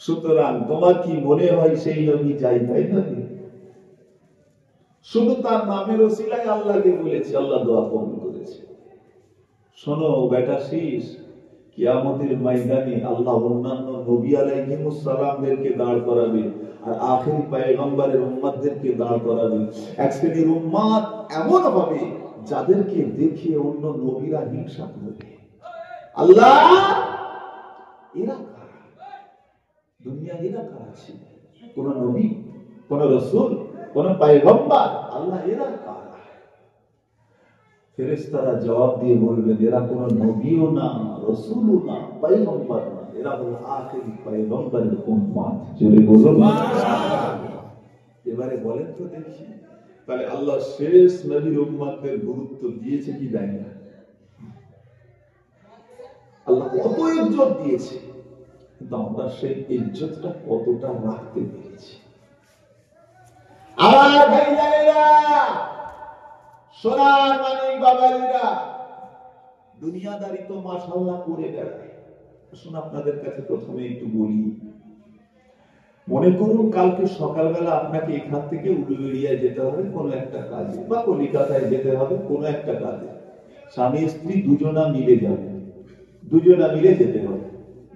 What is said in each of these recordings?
সুতরাং তোমার কি মনে হয় সেই নবী যাই তাই নবী? শুধু তার নামের ওসিলায় আল্লাহকে বলেছে, আল্লাহ দোয়া কবুল করেছে। শোনো বেটা শীষ, কিয়ামতের ময়দানে আল্লাহ অন্যান্য নবী আলাইহিমুস সালামদেরকে দাঁড় করাবে আর আখিরি পয়গম্বরের উম্মতদেরকে দাঁড় করাবে। এক শ্রেণীর উম্মত এমন হবে যাদেরকে দেখে অন্য নবীরা হিংসা করবে। আল্লাহ এরা কারা? দুনিয়া এরা কারা ছিল? কোন নবী, কোন রাসূল, কোন পয়গম্বর? আল্লাহ এরা কারা? ফেরেশতারা জবাব দিয়ে বলবেন, এরা কোন নবীও না, রাসূলও না, পয়গম্বর না, এরা হলো আখিরি পয়গম্বরের উম্মত। জোরে বলুন সুবহানাল্লাহ। এবারে বলেন তো দেখি, তাহলে আল্লাহ শেষ নবীর উম্মতদের গুরুত্ব দিয়েছে কি দেয় না? আল্লাহ কত ইজ্জত দিয়েছে, কিন্তু আমরা সেই ইজ্জতটা কতটা রাখতে পেরেছি? আমার ভাইজানেরা, সোনার মানিক বাবাজিরা, দুনিয়াদারি তো মাশাআল্লাহ করে বেড়ায়। শুনুন, আপনাদের কাছে প্রথমে একটু বলি, মনে করুন কালকে সকালবেলা আপনাকে এখান থেকে উলুবেড়িয়ায় যেতে হবে কোনো একটা কাজে, বা কলিকাতায় যেতে হবে কোনো একটা কাজে। স্বামী স্ত্রী দুজনা মিলে যাবে, দুজনা মিলে যেতে হবে,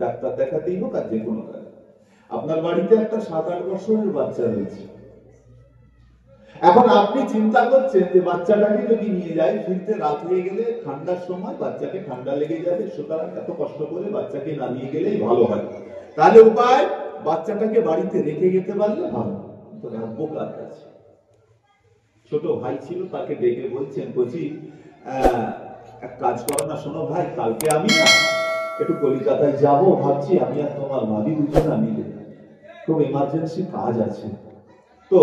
ডাক্তার দেখাতেই হোক আর যে কোনো কাজে। আপনার বাড়িতে একটা 7-8 বছরের বাচ্চা রয়েছে। এখন আপনি চিন্তা করছেন যে বাচ্চাটাকে যদি নিয়ে যায়, ফিরতে রাত হয়ে গেলে ঠান্ডার সময় বাচ্চাকে ঠান্ডা লেগে যাবে, সুতরাং এত কষ্ট করে বাচ্চাকে নামিয়ে গেলেই ভালো হয়। তাহলে উপায়, বাচ্চাটাকে বাড়িতে রেখে যেতে পারলে ভালো। তো রাখবো কার কাছে? ছোট ভাই ছিল, তাকে ডেকে বলছেন, বলছি এক কাজ করো না, শোনো ভাই, কালকে আমি না একটু কলিকাতায় যাব ভাবছি, আমি আর তোমার ভাবি দুজনা মিলে, খুব এমার্জেন্সি কাজ আছে। তো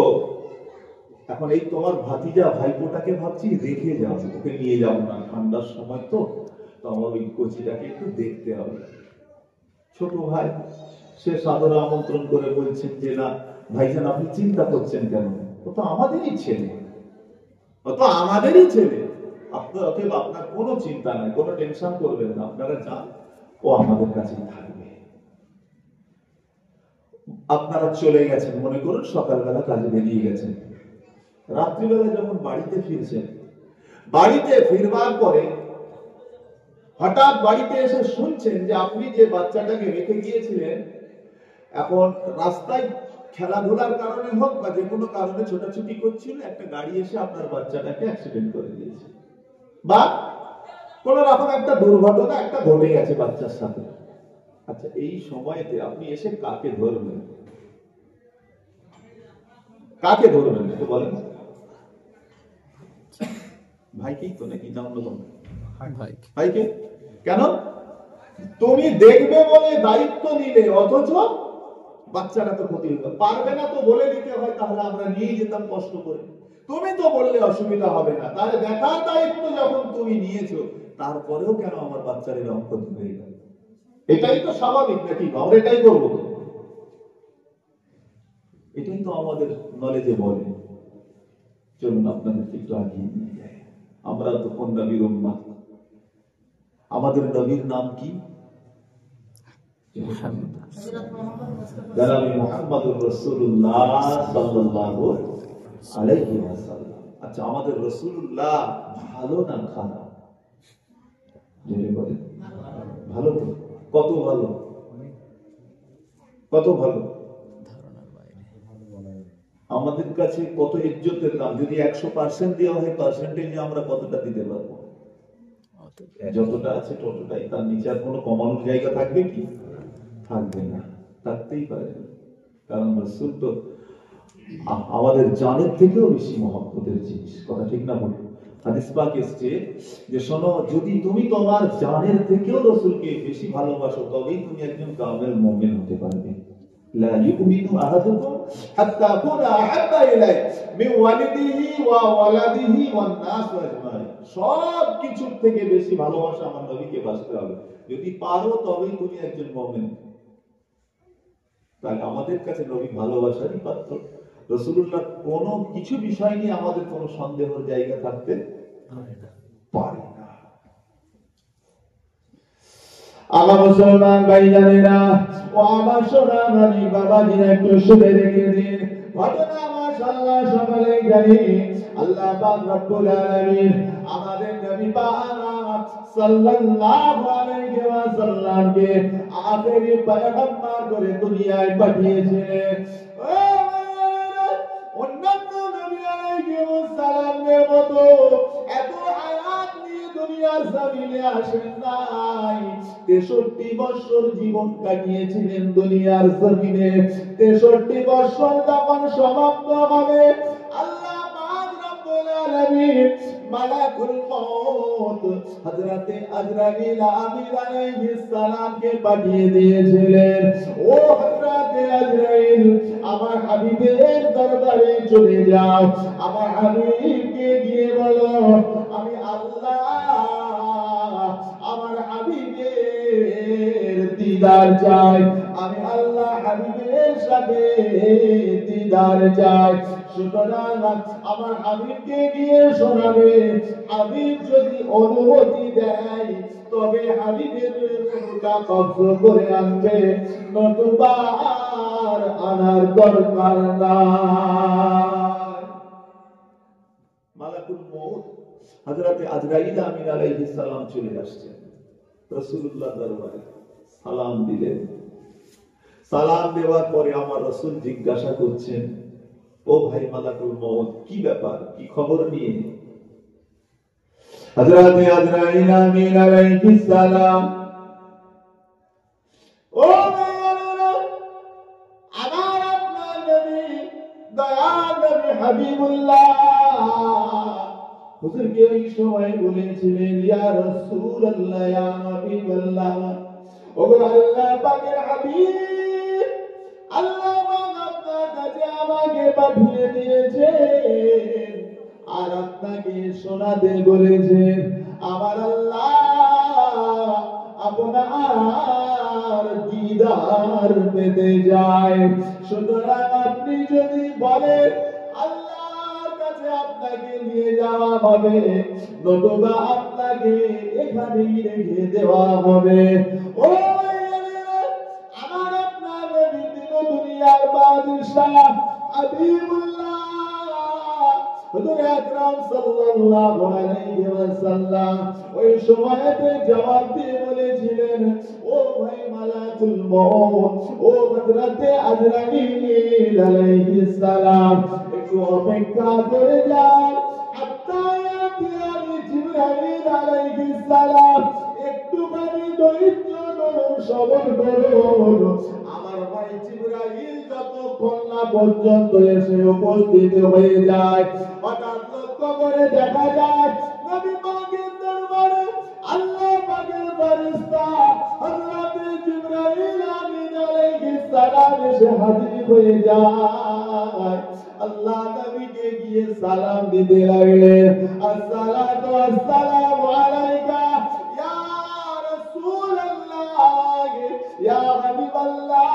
এখন এই তোমার ভাতিজা ভাইপোটাকে ভাবছি রেখে যাবো, ওকে নিয়ে যাবো না, ঠান্ডার সময় তো আমার ওই কচিটাকে একটু দেখতে হবে। ছোট ভাই সে সাদরে আমন্ত্রণ করে বলছেন যে না ভাইজান, আপনি চিন্তা করছেন কেন? ও তো আমাদেরই ছেলে, ও তো আমাদেরই ছেলে, আপনার কোনো চিন্তা নাই, কোনো টেনশন করবেন না, আপনারা যান, ও আমাদের কাছেই থাকবে। আপনারা চলে গেছেন, মনে করুন সকালবেলা কাজে বেরিয়ে গেছেন, রাত্রিবেলা যখন বাড়িতে ফিরছেন, বাড়িতে ফিরবার পরে হঠাৎ বাড়িতে এসে শুনছেন যে আপনি যে বাচ্চাটাকে রেখে গিয়েছিলেন, এখন রাস্তায় খেলাধুলার কারণে হোক বা যে কোনো কারণে ছোটাছুটি করছিল, একটা গাড়ি এসে আপনার বাচ্চাটাকে অ্যাক্সিডেন্ট করে দিয়েছে, বা কোন রকম একটা দুর্ঘটনা একটা ঘটে গেছে বাচ্চার সাথে। আচ্ছা, এই সময়তে আপনি এসে কাকে ধরবেন? কাকে ধরবেন একটু বলেন? ভাইকেই তো, নাকি না অন্য? ভাইকে। কেন? তুমি দেখবে বলে দায়িত্ব নিলে, অথচ বাচ্চাটা তো ক্ষতি হতো, পারবে না তো বলে দিতে হয়, তাহলে আমরা নিয়ে যেতাম কষ্ট করে। তুমি তো বললে অসুবিধা হবে না, তাহলে দেখার দায়িত্ব যখন তুমি নিয়েছো, তারপরেও কেন আমার বাচ্চার এরকম ক্ষতি হয়ে গেল? এটাই তো স্বাভাবিক নাকি? আমরা এটাই করবো, এটাই তো আমাদের নলেজে বলে। চলুন আপনাদেরকে একটু আগিয়ে নিয়ে যাই। আমরা তো কোন নবীর উম্মত? আমাদের নবীর নাম কি? জনাবে মুহাম্মদুর রাসূলুল্লাহ সাল্লাল্লাহু আলাইহি ওয়াসাল্লাম। আচ্ছা, আমাদের রাসূলুল্লাহ ভালো না খারাপ? জেনে বলেন। ভালো তো? কত ভালো? কত ভালো? আমাদের কাছে কত ইজ্জতের দাম, যদি 100% দেওয়া হয়, পার্সেন্টেজে আমরা কতটা দিতে পারবো? যতটা আছে ততটাই, তার নিচে আর কোনো কমানোর জায়গা থাকবে কি? থাকবে না, থাকতেই পারে না। কারণ রাসূল তো আমাদের জানের থেকেও বেশি মহব্বতের জিনিস, কথা ঠিক না বলুন? হাদিস পাক এসেছে যে শোনো, যদি তুমি তোমার জানের থেকেও রাসূলকে বেশি ভালোবাসো, তবেই তুমি একজন কামেল মুমিন হতে পারবে। লা ইউমিনু আহাদুকুম হাত্তা কুনা আহাব্বা ইলাইহি মিন ওয়ালিদিহি ওয়া ওয়ালাদিহি ওয়ান নাস আজমাইন। সব কিছুর থেকে বেশি ভালোবাসা আমার নবীকে বাসতে হবে, যদি পারো তবেই তুমি একজন মুমিন। তাহলে আমাদের কাছে নবী ভালোবাসারই পাত্র। রাসূলুল্লাহ কোন কিছু বিষয় নিয়ে আমাদের কোনো সন্দেহের জায়গা থাকতে পারে না। আমার মুসলমান ভাইজানেরা ও আমার সোনা মানি বাবাজিরা একটু শুনে রেখে দিন ঘটনা মাশাআল্লাহ সকলেই জানি আল্লাহ পাক রব্বুল আলামিন আমাদের নবী পাক সাল্লাল্লাহু আলাইহি ওয়াসাল্লামকে আখেরি পয়গম্বর করে দুনিয়ায় পাঠিয়েছিলেন। অন্যান্য নবী আলাইহিস সালামের মতো এত হায়াত নিয়ে দুনিয়ার জমিনে আসেন নাই। 63 বছর জীবন কাটিয়েছিলেন দুনিয়ার জমিনে। 63 বছর যখন সমাপ্ত হবে আল্লাহ পাক রব্বুল আলামিন মালাকুল মউত হযরতে আজরাইল আমিন আলাইহিস সালামকে পাঠিয়ে দিয়েছিলেন। ও হযরতে আজরাইল আমার হাবিবের দরবারে চলে যাও, আমার হাবিবকে গিয়ে বলো আমি আল্লাহ আমার হাবিবের দিদার চাই, আমি আল্লাহ হাবিবের সাথে দিদার চাই। সুতরাং আমার হাবিবকে গিয়ে শোনাবে, হাবিব যদি অনুমতি দেয় তবে হাবিবের রূহটা কবজ করে আনবে, নতুবা আর আনার দরকার নাই। মালাকুল মউত হযরতে আজরাইল আমিন আলাইহিস সালাম চলে আসছেন রাসূলুল্লাহ দরবারে, সালাম দিলেন। সালাম দেওয়ার পরে আমার রাসূল জিজ্ঞাসা করছেন, ও ভাই মালাকুল মউত কি ব্যাপার, কি খবর নিয়ে? হযরতে আজরাইল আমিন আলাইহিস সালাম, ও ভাইরা আমার আপনার নবী দয়ার নবী হাবিবুল্লাহ হুজুরকে ওই সময় বলেছিলেন ইয়া রাসূলুল্লাহ ইয়া হাবিবাল্লাহ, ও আল্লাহ পাকের হাবিব, আল্লাহ পাক আপনার কাছে আমাকে পাঠিয়ে দিয়েছেন আর আপনাকে শোনাতে বলেছেন আমার আল্লাহ আপনার দিদার পেতে যায়। সুতরাং আপনি যদি বলেন আল্লাহর কাছে আপনাকে নিয়ে যাওয়া হবে, নতুবা আপনাকে এখানেই রেখে দেওয়া হবে। ও আমার আপনার নবী দুনিয়ার বাদশাহ হাবিবুল্লাহ হুজুর আকরাম সাল্লাল্লাহু আলাইহি ওয়াসাল্লাম ওই সময়তে জবাব দিয়ে বলেছিলেন, ও ভাই মালাকুল মউত, ও হযরতে আজরাইল আলাইহিস সালাম একটু অপেক্ষা করে যান, হাত্তা ইয়াতি জিবরাইল আলাইহিস সালাম, একটুখানি ধৈর্য ধরুন, সবর করুন। আমার ভাই জিবরাইল যতক্ষণ না পর্যন্ত এসে উপস্থিত হয়ে যায়, হঠাৎ লক্ষ্য করে দেখা যায় নবী পাকের দরবারে আল্লাহ পাকের ফেরেশতা হযরতে জিবরাইল আমিন আলাইহিস সালাম এসে হাজির হয়ে যায়। আল্লাহ নবীকে গিয়ে সালাম দিতে লাগলেন, আসসালাতু ওয়াসসালামু আলাইকা ইয়া রাসূলুল্লাহ ইয়া হাবিবাল্লাহ।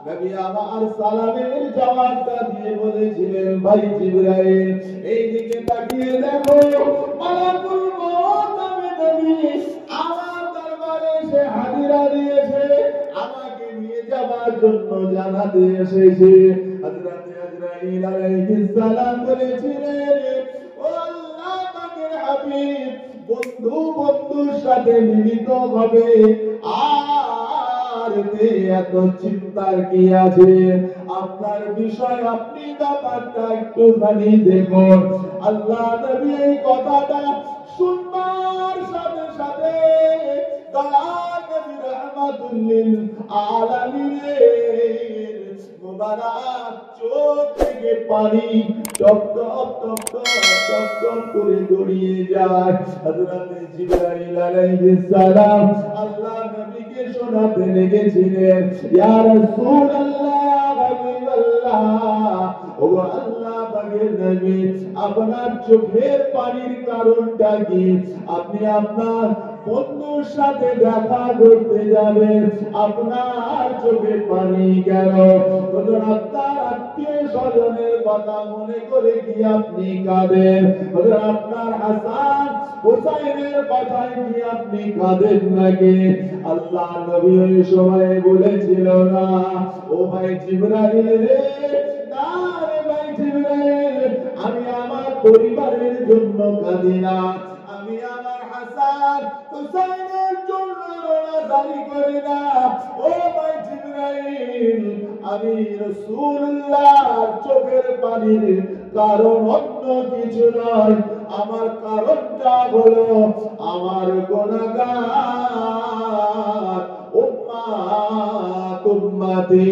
নবী আমার সালামের জবাবটা দিয়ে বলেছিলেন, ভাই জিবরাইল এই দিকে তাকিয়ে দেখো, মালাকুল মউত নবী আমার দরবারে এসে হাজিরা দিয়েছে, আমাকে নিয়ে যাওয়ার জন্য জানাতে এসেছে। হযরতে আজরাইল আলাইহিস সালাম বলেছিলেন, ও আল্লাহ পাকের হাবিব, বন্ধু বন্ধুর সাথে মিলিত হবে, আর এত চিন্তার কি আছে? আপনার বিষয় আপনি ব্যাপারটা একটুখানি দেখুন। আল্লাহ নবী এই কথাটা শুনবার সাথে সাথে দয়ার নবী রাহমাতুল লিল আলামিন মুবারক চোখ থেকে পানি top top top top top top করে গড়িয়ে যায়। হযরতে জিবরাইল আলাইহিস সালাম আল্লাহ নবীকে শোনাতে লেগেছিলেন, ইয়া রাসূলুল্লাহ ইয়া হাবিবাল্লাহ, ও আল্লাহ পাকের নবী আপনার চোখের পানির কারণটা কি? আপনি আপনার বন্ধুর সাথে দেখা করতে যাবেন, আপনার চোখে পানি কেন? আপনার আত্মীয় স্বজনের কথা মনে করে কি আপনি কাঁদেন? আপনার হাসান হুসাইনের কথায় কি আপনি কাঁদেন নাকি? আল্লাহ নবী ওই সময় বলেছিল না, ও ভাই জিবরাইল রে, না রে ভাই জিবরাইল, আমি আমার পরিবারের জন্য কাঁদি না, আমি আমার হাসান হুসাইনের জন্য রোনাজারি করি না। ও ভাই জিবরাইল, আমি রাসূলুল্লাহর চোখের পানির কারণ অন্য কিছু নয়, আমার কারণটা হলো আমার গুনাহগার উম্মাত উম্মতি।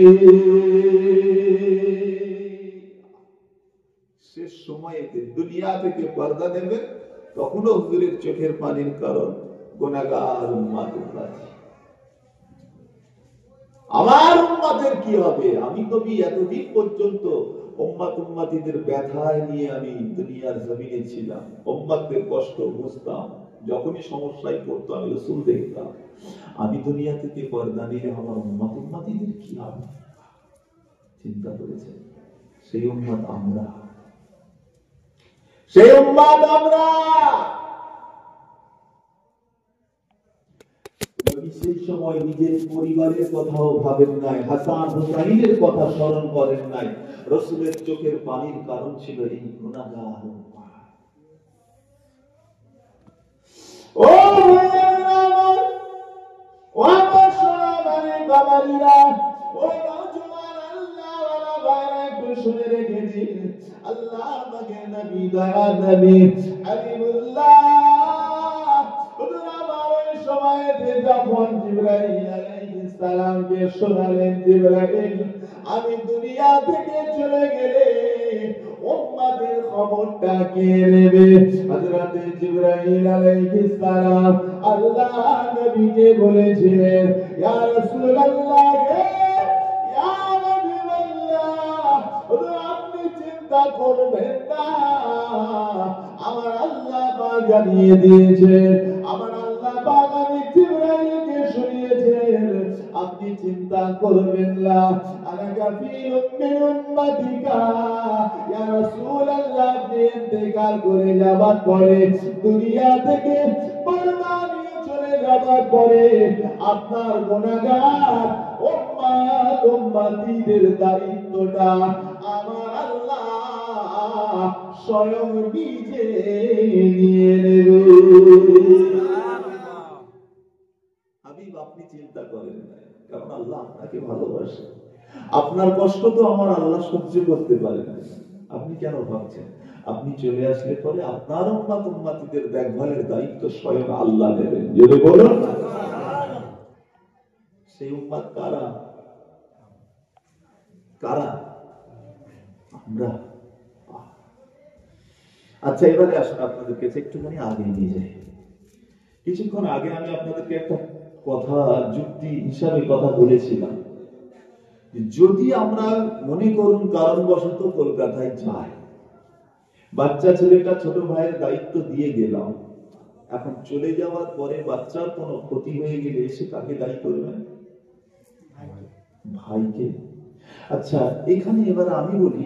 শেষ সময়েতে দুনিয়া থেকে পর্দা দেবে, তখনও হুজুরের চোখের পানির কারণ গুনাহগার উম্মাত উম্মতি। আমার উম্মতের কি হবে? আমি কবি এতদিন পর্যন্ত উম্মত উম্মতিদের ব্যথায় নিয়ে আমি দুনিয়ার জমিনে ছিলাম, উম্মতদের কষ্ট বুঝতাম, যখনই সমস্যায় পড়তো আমি রাসূল দেখতাম। আমি দুনিয়া থেকে পর্দা নিলে আমার উম্মত উম্মতিদের কি হবে? চিন্তা করেছেন? সেই উম্মত আমরা, সেই উম্মত আমরা। সেই সময় নিজের পরিবারের কথাও ভাবেন নাই, হাসান হুসাইনের কথা স্মরণ করেন নাই। রাসূলের চোখের পানির কারণ ছিল এই গুনাহগার উম্মাহ। ও ভাইয়েরা, ও আমার সোনামানি বাবারা, ও নওজোয়ান আল্লাহওয়ালা ভাইরা, একটু শুনে রেখেছি, আল্লাহ আমাকে নবী, দয়া নবী হাবিবুল্লাহ সময়তে যখন জিবরাইল আলাইহিস সালামকে শোনালেন, জিবরাইল আমি দুনিয়া থেকে চলে গেলে উম্মতের খবরটা কে নেবে? হযরত জিবরাইল আলাইহিস সালাম আল্লাহ নবীকে বলেছিলেন, ইয়া রাসূলুল্লাহ, ইয়া নবীল্লাহ, আপনি চিন্তা করবেন না, আমার আল্লাহ পাক জানিয়ে দিয়েছেন, আমার আল্লাহ পাক আমি জিবরাইলকে শুনিয়েছেন, আপনি চিন্তা করবেন না, আনা কাফিলুম মিন উম্মাতিকা, ইয়া রাসূলুল্লাহ, আপনি ইন্তেকাল করে যাবার পরে, দুনিয়া থেকে পর্দা নিয়ে চলে যাবার পরে, আপনার গুনাহগার উম্মাত উম্মতিদের দায়িত্বটা আমার আল্লাহ স্বয়ং নিজে নিয়ে নেবে। হাবিব, আপনি চিন্তা করেন না, কারণ আল্লাহ আপনাকে ভালোবাসে। আপনার কষ্ট তো আমার আল্লাহ সহ্য করতে পারে না, আপনি কেন ভাবছেন? আপনি চলে আসলে পরে আপনার উম্মাত উম্মতিদের দেখভালের দায়িত্ব স্বয়ং আল্লাহ নেবেন। যদি বলুন সেই উম্মাত কারা? কারা? আমরা। আচ্ছা, এবারে আসুন আপনাদের কাছে একটুখানি আগে নিয়ে যাই। কিছুক্ষণ আগে আমি আপনাদেরকে একটা কথা যুক্তি হিসাবে কথা বলেছিলাম, যদি আমরা মনে করুন কারণবশত কলকাতায় যাই, বাচ্চা ছেলেটা ছোট ভাইয়ের দায়িত্ব দিয়ে গেলাম, এখন চলে যাওয়ার পরে বাচ্চার কোনো ক্ষতি হয়ে গেলে এসে কাকে দায়ী করবেন? ভাইকে। আচ্ছা, এখানে এবার আমি বলি,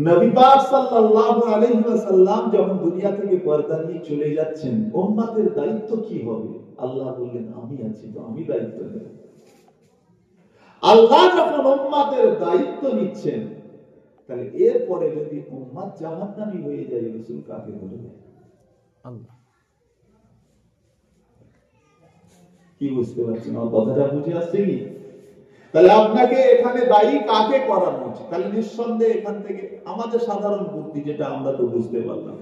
নবী পাক সাল্লাল্লাহু আলাইহি ওয়াসাল্লাম যখন দুনিয়া থেকে পর্দা নিয়ে চলে যাচ্ছেন, উম্মতের দায়িত্ব কি হবে? আল্লাহ বললেন আমি আছি, তো আমি দায়িত্ব নেব। আল্লাহ যখন উম্মতের দায়িত্ব নিচ্ছেন, তাহলে এরপরে যদি উম্মত জাহান্নামী হয়ে যায়, রাসূল কাকে বলবেন? আল্লাহ। কি বুঝতে পারছেন? আমার কথাটা বুঝে আসছে কি? তাহলে আপনাকে এখানে দায়ী কাকে করানো উচিত? তাহলে নিঃসন্দেহে এখান থেকে আমাদের সাধারণ বুদ্ধি, যেটা আমরা তো বুঝতে পারলাম,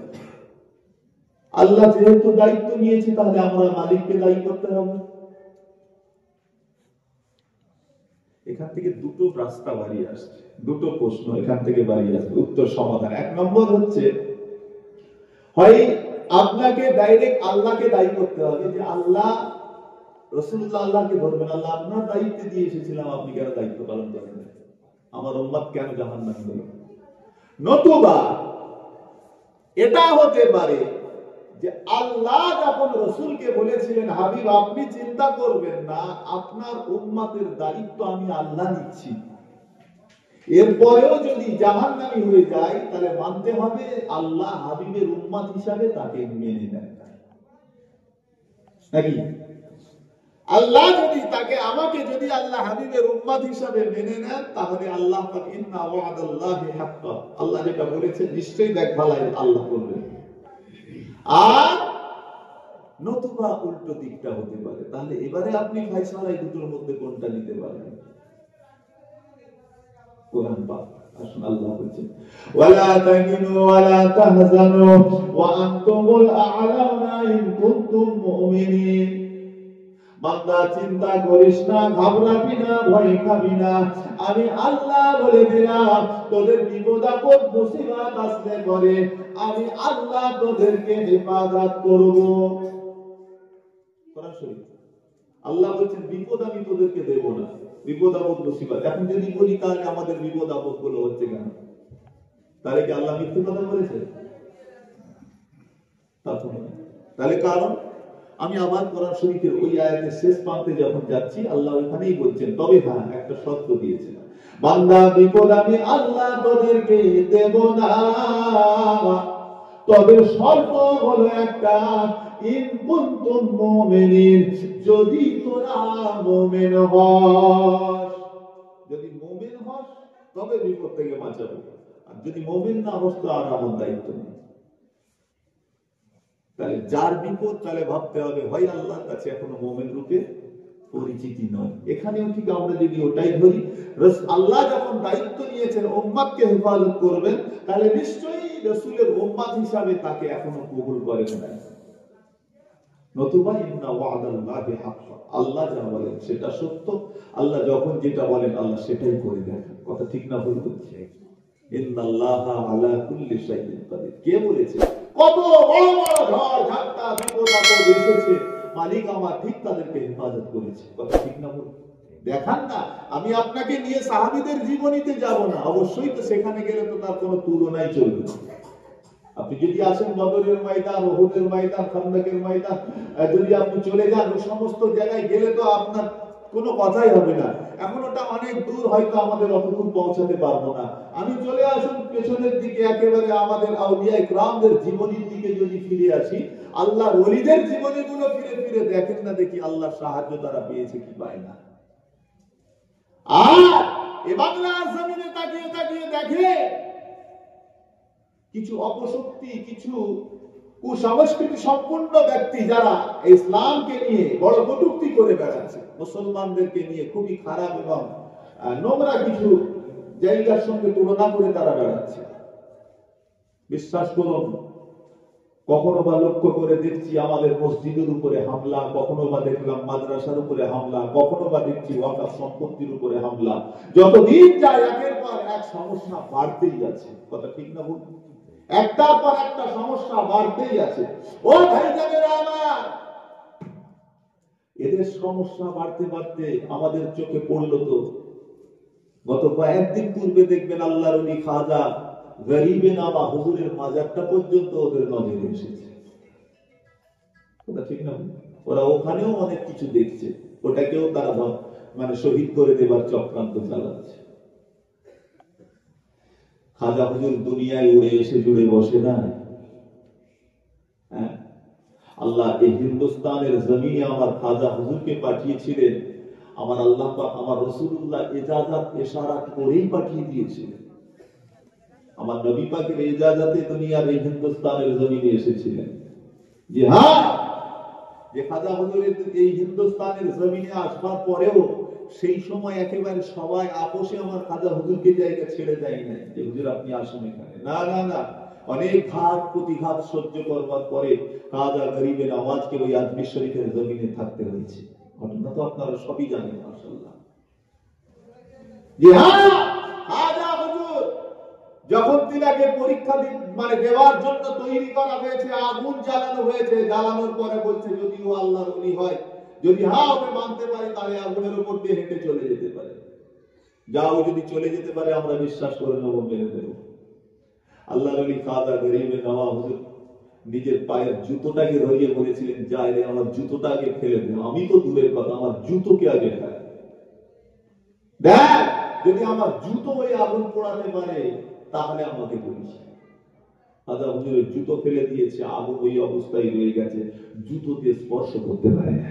আল্লাহ যেহেতু দায়িত্ব নিয়েছে, তাহলে আমরা মালিককে দায়ী করতে হবে। এখান থেকে দুটো রাস্তা বাড়িয়ে আসছে, দুটো প্রশ্ন এখান থেকে বাড়িয়ে আসছে, উত্তর সমাধান। এক নম্বর হচ্ছে, হয় আপনাকে ডাইরেক্ট আল্লাহকে দায়ী করতে হবে, যে আল্লাহ, রাসূলুল্লাহ আল্লাহকে বলবেন, আল্লাহ আপনার দায়িত্ব দিয়ে এসেছিলাম, আপনি কেন দায়িত্ব পালন করেন না? আমার উম্মত কেন জাহান্নামী হলো? নতুবা এটা হতে পারে যে আল্লাহ যখন রাসূলকে বলেছিলেন, হাবিব আপনি চিন্তা করবেন না, আপনার উম্মতের দায়িত্ব আমি আল্লাহ নিচ্ছি, এরপরেও যদি জাহান্নামী হয়ে যায় তাহলে মানতে হবে আল্লাহ হাবিবের উম্মত হিসাবে তাকে মেনে নেন নাকি? আল্লাহ যদি তাকে আমাকে যদি আল্লাহ হাবিবের উম্মত হিসাবে মেনে নেন তাহলে আল্লাহ পাক ইন্না ওয়াদাল্লাহি হাক্কা, আল্লাহ যেটা বলেছে নিশ্চয়ই দেখভালাই আল্লাহ করবেন। আর নতুবা উল্টো দিকটা হতে পারে। তাহলে এবারে আপনি ফয়সালা এই দুটোর মধ্যে কোনটা নিতে পারবেন? কোরআন পাক আসুন আল্লাহ বলেছেন ওয়ালা তাহিনু ওয়ালা তাহজানু ওয়া আনতুমুল আ'লাউনা ইন কুনতুম মুমিনিন। বান্দা চিন্তা করিস না, ঘাবড়াবি না, ভয় খাবি না, আমি আল্লাহ বলে দিলাম তোদের বিপদ আপদ মুসিবত আসলে করে আমি আল্লাহ তোদেরকে হেফাজত করব। কোরআন শরীফ আল্লাহ বলেছেন বিপদ আমি তোদেরকে দেব না, বিপদ আপদ মুসিবত। এখন যদি বলি তাহলে আমাদের বিপদ আপদ গুলো হচ্ছে কেন? তাহলে কি আল্লাহ মিথ্যে কথা বলেছে? তাহলে কারণ আমি আবার কোরআন শরীফের ওই আয়াতের শেষ প্রান্তে যখন যাচ্ছি আল্লাহ ওখানেই বলছেন তবে হ্যাঁ একটা শর্ত দিয়েছেন, বান্দা বিপদ আমি আল্লাহ তোদেরকে দেব না, তবে শর্ত হলো একটা, ইন কুনতুম মুমিনিন, যদি তোরা মুমিন হস। যদি মুমিন হস তবে বিপদ থেকে বাঁচাবো, আর যদি মুমিন না হস তো আর আমার দায়িত্ব নেই। তাহলে যার বিপদ তাহলে ভাবতে হবে হয় আল্লাহর কাছে এখনো মুমিন রূপে পরিচিতি নয়। এখানেও ঠিক আমরা যদি ওটাই ধরি, আল্লাহ যখন দায়িত্ব নিয়েছেন উম্মতকে হেফাজত করবেন তাহলে নিশ্চয়ই রাসূলের উম্মত হিসাবে তাকে এখনো কবুল করেন না। নতুবা ইন্না ওয়াদাল্লাহি হাক্কা, আল্লাহ যা বলেন সেটা সত্য, আল্লাহ যখন যেটা বলেন আল্লাহ সেটাই করে দেন। কথা ঠিক না ভুল বলছি? ইন্নাল্লাহা আলা কুল্লি শাইইন কাদির। কে বলেছে? কত বড় বড় ঝড় ঝাপটা বিপদ আপদ এসেছে, মালিক আমার ঠিক তাদেরকে হেফাজত করেছে। কথা ঠিক না ভুল? দেখান না, আমি আপনাকে নিয়ে সাহাবীদের জীবনীতে যাব না, অবশ্যই তো সেখানে গেলে তো তার কোনো তুলনাই চলবে না। আপনি যদি আসেন বদরের ময়দান, উহুদের ময়দান, খান্দকের ময়দান, যদি আপনি চলে যান ওই সমস্ত জায়গায় গেলে তো আপনার কোনো কথাই হবে না। এখন ওটা অনেক দূর, হয়তো আমাদের অতদূর পৌঁছাতে পারবো না। আমি চলে আসুন পেছনের দিকে, একেবারে আমাদের আউলিয়া ইকরামদের জীবনীর দিকে যদি ফিরে আসি, আল্লাহর ওলিদের জীবনীগুলো ফিরে ফিরে দেখেন না দেখি আল্লাহর সাহায্য তারা পেয়েছে কি পায় না। আর এ বাংলার জমিনে তাকিয়ে তাকিয়ে দেখে কিছু অপশক্তি, কিছু কুসংস্কৃতি সম্পূর্ণ ব্যক্তি যারা ইসলামকে নিয়ে বড় কটূক্তি করে বেড়াচ্ছে, মুসলমানদেরকে নিয়ে খুবই খারাপ এবং নোংরা কিছু জায়গার সঙ্গে তুলনা করে তারা বেড়াচ্ছে। বিশ্বাস করুন, কখনো বা লক্ষ্য করে দেখছি আমাদের মসজিদের উপরে হামলা, কখনো বা দেখলাম মাদ্রাসার উপরে হামলা, কখনো বা দেখছি ওয়াকফ সম্পত্তির উপরে হামলা। যতদিন যায় একের পর এক সমস্যা বাড়তেই যাচ্ছে। কথা ঠিক না ভুল? একটার পর একটা সমস্যা বাড়তেই আছে। ও ভাইজানেরা আমার, এদের সমস্যা বাড়তে বাড়তে আমাদের চোখে পড়লো তো গত কয়েকদিন পূর্বে দেখবেন আল্লাহর ওলি খাজা গরিবে নামা হুজুরের মাজারটা পর্যন্ত ওদের নজরে এসেছে। ওটা ঠিক না? ওরা ওখানেও অনেক কিছু দেখছে, ওটাকেও তারা মানে শহীদ করে দেবার চক্রান্ত চালাচ্ছে। খাজা হুজুর দুনিয়ায় উড়ে এসে জুড়ে বসে না। আল্লাহ এই হিন্দুস্তানের জমিনে আমার খাজা হুজুরকে পাঠিয়েছিলেন, আমার আল্লাহ পাক আমার রাসূলুল্লাহ ইজাজত ইশারা করেই পাঠিয়ে দিয়েছিলেন। আমার নবী পাকের ইজাজতে দুনিয়ার এই হিন্দুস্তানের জমিনে এসেছিলেন। যে হ্যাঁ, যে খাজা হুজুরের এই হিন্দুস্তানের জমিনে আসবার পরেও সেই সময় একেবারে সবাই আপোষে আমার খাজা হুজুরকে জায়গা ছেড়ে দেয় না যে হুজুর আপনি আসুন এখানে। না না না, অনেক ঘাত প্রতিঘাত সহ্য করবার পরে খাজা গরিবের আওয়াজকে ওই আজমির শরীফের জমিনে থাকতে হয়েছে। ঘটনা তো আপনারা সবই জানেন মাশাআল্লাহ। যে হ্যাঁ, খাজা হুজুর যখন তিনাকে পরীক্ষা মানে দেওয়ার জন্য তৈরি করা হয়েছে, আগুন জ্বালানো হয়েছে, জ্বালানোর পরে বলছে যদি ও আল্লাহর ওলি হয়, যদি হ্যাঁ ওকে মানতে পারি তাহলে আগুনের উপর দিয়ে হেঁটে চলে যেতে পারে। যাও, যদি চলে যেতে পারে আমরা বিশ্বাস করে নেবো, মেনে দেবো। আল্লাহর ওলি খাজা গরিবে নওয়াজ হুজুর নিজের পায়ের জুতোটাকে ধরিয়ে বলেছিলেন, যাই রে আমার জুতোটাকে ফেলে দে। আমি তো দূরের কথা, আমার জুতোকে আগে ফেলে দেখ। যদি আমার জুতো ওই আগুন পোড়াতে পারে তাহলে আমাকে বলিস। আদা হুজুরের জুতো ফেলে দিয়েছে, আগুন ওই অবস্থায় রয়ে গেছে, জুতোতে স্পর্শ করতে পারে না।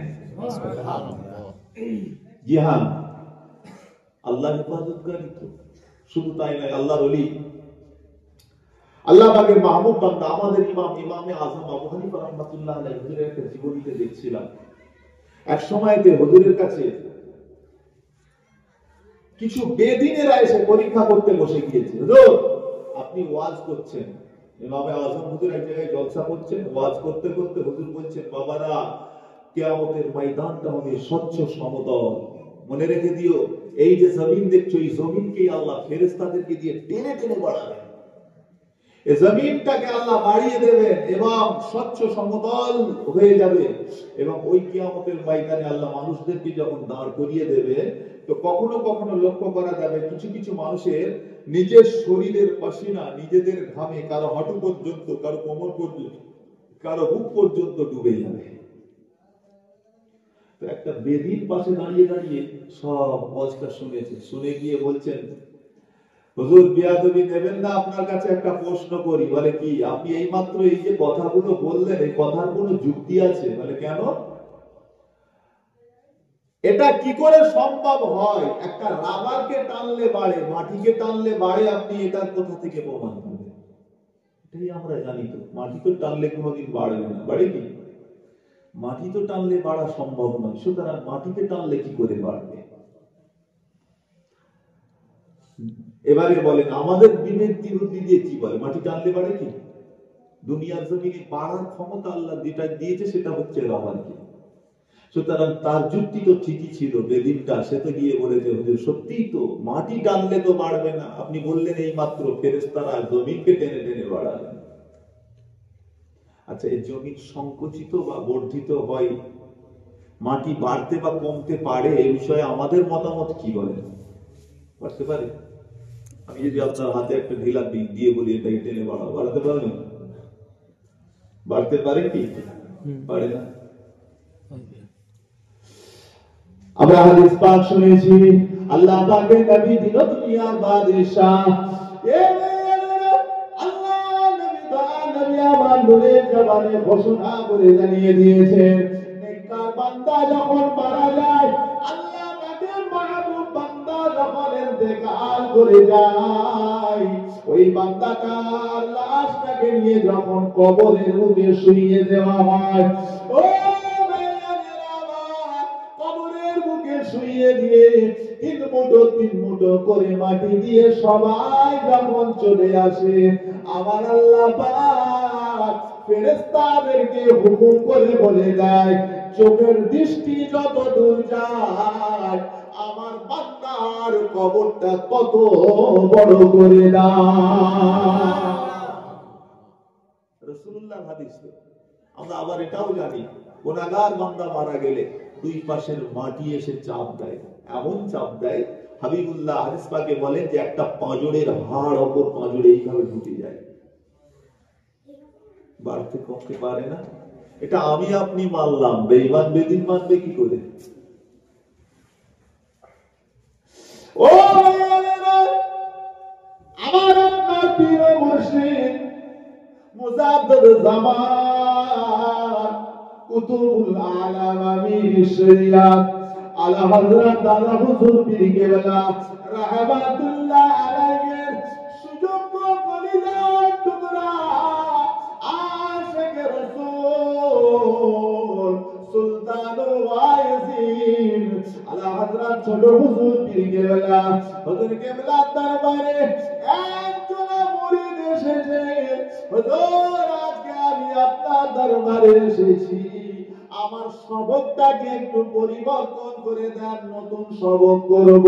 জি হ্যাঁ, আল্লাহ হেফাজতকারী তো। শুধু তাই নয়, আল্লাহর ওলি, আল্লাহ পাকের মাহবুব বান্দা, আমাদের ইমামে আযম আবু হানিফা রাহমাতুল্লাহ আলাইহি হুজুরের একটা জীবনীতে দেখছিলাম, এক সময়তে হুজুরের কাছে কিছু বেদিনেরা এসে পরীক্ষা করতে বসে গিয়েছে। হুজুর, আপনি ওয়াজ করছেন, ইমামে আযম হুজুর এক জায়গায় জলসা করছেন, ওয়াজ করতে করতে হুজুর বলছেন, বাবারা, কিয়ামতের ময়দানটা হবে স্বচ্ছ সমতল, মনে রেখে দিও, এই যে জমিন দেখছো, এই জমিনকে আল্লাহ ফেরেশতাদেরকে দিয়ে টেনে টেনে বাড়াবেন, এই জমিনটাকে আল্লাহ বাড়িয়ে দেবেন এবং স্বচ্ছ সমতল হয়ে যাবে। এবং ওই কিয়ামতের ময়দানে আল্লাহ মানুষদেরকে যখন দাঁড় করিয়ে দেবে, তো কখনো কখনো লক্ষ্য করা যাবে কিছু কিছু মানুষের নিজের শরীরের পাসিনা, নিজেদের ঘামে কারো হাঁটু পর্যন্ত, কারো কোমর পর্যন্ত, কারো বুক পর্যন্ত ডুবে যাবে। তো একটা বেদির পাশে দাঁড়িয়ে দাঁড়িয়ে সব ওয়াজটা শুনেছে, শুনে গিয়ে বলছেন, হুজুর বিয়াদবি নেবেন না, আপনার কাছে একটা প্রশ্ন করি। বলে কি? আপনি এইমাত্র এই যে কথাগুলো বললেন, এই কথার কোনো যুক্তি আছে? বলে কেন? এটা কি করে সম্ভব হয়? একটা রাবারকে টানলে বাড়ে, মাটিকে টানলে বাড়ে, আপনি এটার কোথা থেকে প্রমাণ করবেন? এটাই আমরা জানি তো, মাটি তো টানলে কোনোদিন বাড়বে না, বাড়ে কি? মাটি তো টানলে বাড়া সম্ভব নয়, সুতরাং মাটিকে টানলে কি করে বাড়বে? এবারে বলেন, আমাদের বিবেক বুদ্ধি দিয়ে কি বলে? মাটি টানলে বাড়ে কি? দুনিয়ার জমিনে বাড়ার ক্ষমতা আল্লাহ যেটা দিয়েছে সেটা হচ্ছে রাবারকে। সুতরাং তার যুক্তি তো ঠিকই ছিল। বেদিনটা সে তো গিয়ে বলেছে, হুজুর সত্যিই তো, মাটি টানলে তো বাড়বে না, আপনি বললেন এই মাত্র ফেরেশতারা জমিনকে টেনে টেনে বাড়াবেন। আচ্ছা, এই জমিন সংকুচিত বা বর্ধিত হয়, মাটি বাড়তে বা কমতে পারে, এই বিষয়ে আমাদের মতামত কি বলে? বাড়তে পারে? আমি যদি আপনার হাতে একটা ঢিলা দিয়ে বলি এটাকে টেনে বাড়াও, বাড়াতে পারবেন? বাড়তে পারে কি? পারে না। আমরা হাদিস পাক শুনেছি, আল্লাহ পাকের নবী দিন দুনিয়ার বাদশাহ, আল্লাহ নবী দয়ার নবী আমার নূরের জবানে ঘোষণা করে জানিয়ে দিয়েছেন, নেককার বান্দা যখন মারা যায়, আল্লাহ পাকের মাহবুব বান্দা যখন ইন্তেকাল করে যায়, ওই বান্দাটার লাশটাকে নিয়ে যখন কবরের মুখে শুইয়ে দেওয়া হয়, ও শুইয়ে দিয়ে তিন মুঠো করে মাটি দিয়ে সবাই যখন চলে আসে, আমার আল্লাহ পাক ফেরেশতাদেরকে হুকুম করে বলে দেয়, চোখের দৃষ্টি যত দূর যায় আমার বান্দার কবরটা কত বড় করে দাও। রাসূলুল্লাহর হাদিস। আমরা আবার এটাও জানি, গুনাহগার বান্দা মারা গেলে দুই পাশের মাটি এসে চাপ দেয়, এমন চাপ দেয়, হাবিবুল্লাহ হাদিস পাকে বলেন যে একটা পাঁজরের হাড় অপর পাঁজরে এইভাবে ঢুকে যায়, বাড়তে কমতে পারে না। এটা আমি আপনি মানলাম, বেঈমান বেদিন মানবে কি করে? ও আমার আপনার পীর মুর্শিদ মুজাদ্দিদ জামান কুতুবুল আলাম আমির শরিয়াত আলা হযরত দাদা হুজুর পীর কেবলা রাহমাতুল্লাহ আলাইহির সুযোগ্য কলিজার টুকরা আশিক রাসূল সুলতানুল ওয়াইজিন আলা হযরত ছোট হুজুর পীর কেবলা হুজুর কেবলা দরবারে একজন মুরিদ এসেছে, হুজুর আজকে আমি আপনার দরবারে এসেছি, আমার সবকটাকে একটু পরিবর্তন করে দেন, নতুন সবক করব।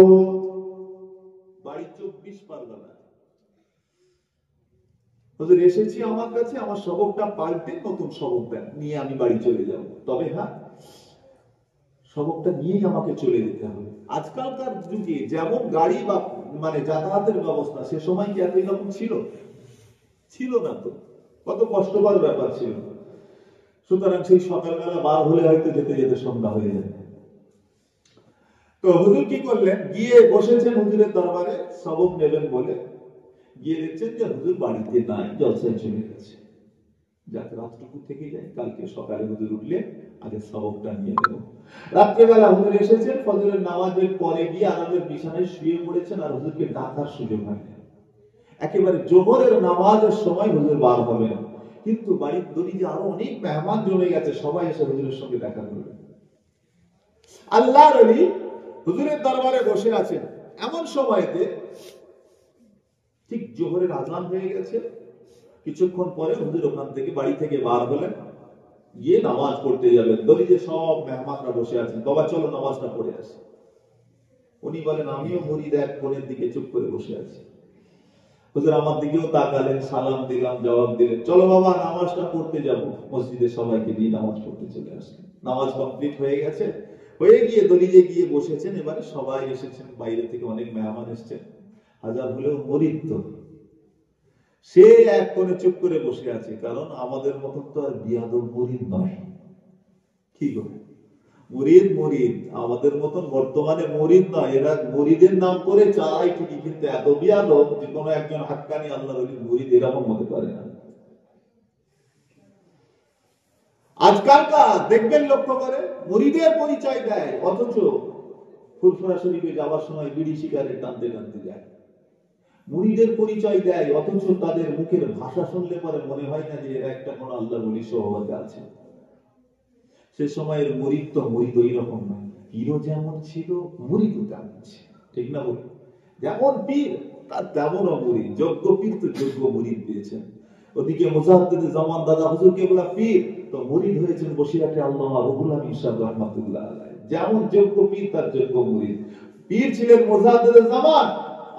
বাড়ি 24 পারগানা। হুজুর এসেছি আমার কাছে, আমার সবকটা পাল্টে নতুন সবক দেন, নিয়ে আমি বাড়ি চলে যাব। তবে হ্যাঁ, সবকটা নিয়েই আমাকে চলে যেতে হবে। আজকালকার যুগে যেমন গাড়ি বা মানে যাতায়াতের ব্যবস্থা, সে সময় কি একই রকম ছিল? ছিল না তো, কত কষ্টকর ব্যাপার ছিল। সুতরাং সেই সকালবেলা বার হলে হয়তো যেতে যেতে সন্ধ্যা হয়ে যায়। তো হুজুর কি করলেন, গিয়ে বসেছেন হুজুরের দরবারে সবক নেবেন বলে, গিয়ে দেখছেন যে হুজুর বাড়িতে নাই, জলসায় চলে গেছে। যাক রাতটুকু থেকে যায়, কালকে সকালে হুজুর উঠলে আগে সবকটা নিয়ে নেব। রাত্রেবেলা হুজুর এসেছেন, ফজরের নামাজের পরে গিয়ে আরামের বিছানায় শুয়ে পড়েছেন, আর হুজুরকে ডাকার সুযোগ হয়নি। একেবারে জোহরের নামাজের সময় হুজুর বার হবেন, কিন্তু বাড়ির দলিলে আরো অনেক মেহমান জমে গেছে, সবাই এসে হুজুরের সঙ্গে দেখা করবে। আল্লাহর ওলি হুজুরের দরবারে বসে আছেন, এমন সময়তে ঠিক জোহরের আজান হয়ে গেছে। কিছুক্ষণ পরে হুজুর ওখান থেকে বাড়ি থেকে বার হলেন, গিয়ে নামাজ পড়তে যাবেন। দলিলে সব মেহমানরা বসে আছেন, বাবা চলো নামাজটা পড়ে আসি। উনি বলেন আমিও মুরিদ এক কোণের দিকে চুপ করে বসে আছি। হুজুর আমার দিকেও তাকালেন, সালাম দিলাম, জবাব দিলেন, চলো বাবা নামাজটা পড়তে যাব। মসজিদে সবাইকে দিয়ে নামাজ পড়তে চলে আসলেন। নামাজ কমপ্লিট হয়ে গেছে, হয়ে গিয়ে দলিলে গিয়ে বসেছেন। এবারে সবাই এসেছেন, বাইরে থেকে অনেক মেহমান এসেছেন, হাজার হলেও মুরিদ তো সে এক কোণে চুপ করে বসে আছে, কারণ আমাদের মতন তো আর বিয়াদব মুরিদ নয়। কি গো, মুরিদ মুরিদ আমাদের মতন বর্তমানে মুরিদ নয়, এরা মুরিদের নাম করে চায় ঠিকই, কিন্তু এত বিয়াদব যে কোনো একজন হাক্কানি আল্লাহর ওলি মুরিদ এরকম হতে পারে না। আজকালকার দেখবেন লক্ষ্য করে, মুরিদের পরিচয় দেয়, অথচ ফুরফুরা শরীফে যাওয়ার সময় বিড়ি সিগারেট টানতে টানতে যায়। মুরিদের পরিচয় দেয়, অথচ তাদের মুখের ভাষা শুনলে পরে মনে হয় না যে এরা একটা কোনো আল্লাহর ওলি সহবাগে আছে। সে সময়ের মুরিদ তো মুরিদ ওই রকম নয়, পীরও যেমন ছিল মুরিদও তেমন ছিল, ঠিক না বলি? যেমন পীর তার তেমনও মুরিদ, যোগ্য পীর তো যোগ্য মুরিদ পেয়েছেন। ওদিকে মুজাদ্দিদে জামান দাদা হুজুর কেবলা পীর, তো মুরিদ হয়েছেন বসিরাটে আল্লামা রুহুল আমিন সাহেব রাহমাতুল্লাহ আলাইহি। যেমন যোগ্য পীর তার যোগ্য মুরিদ। পীর ছিলেন মুজাদ্দিদে জামান,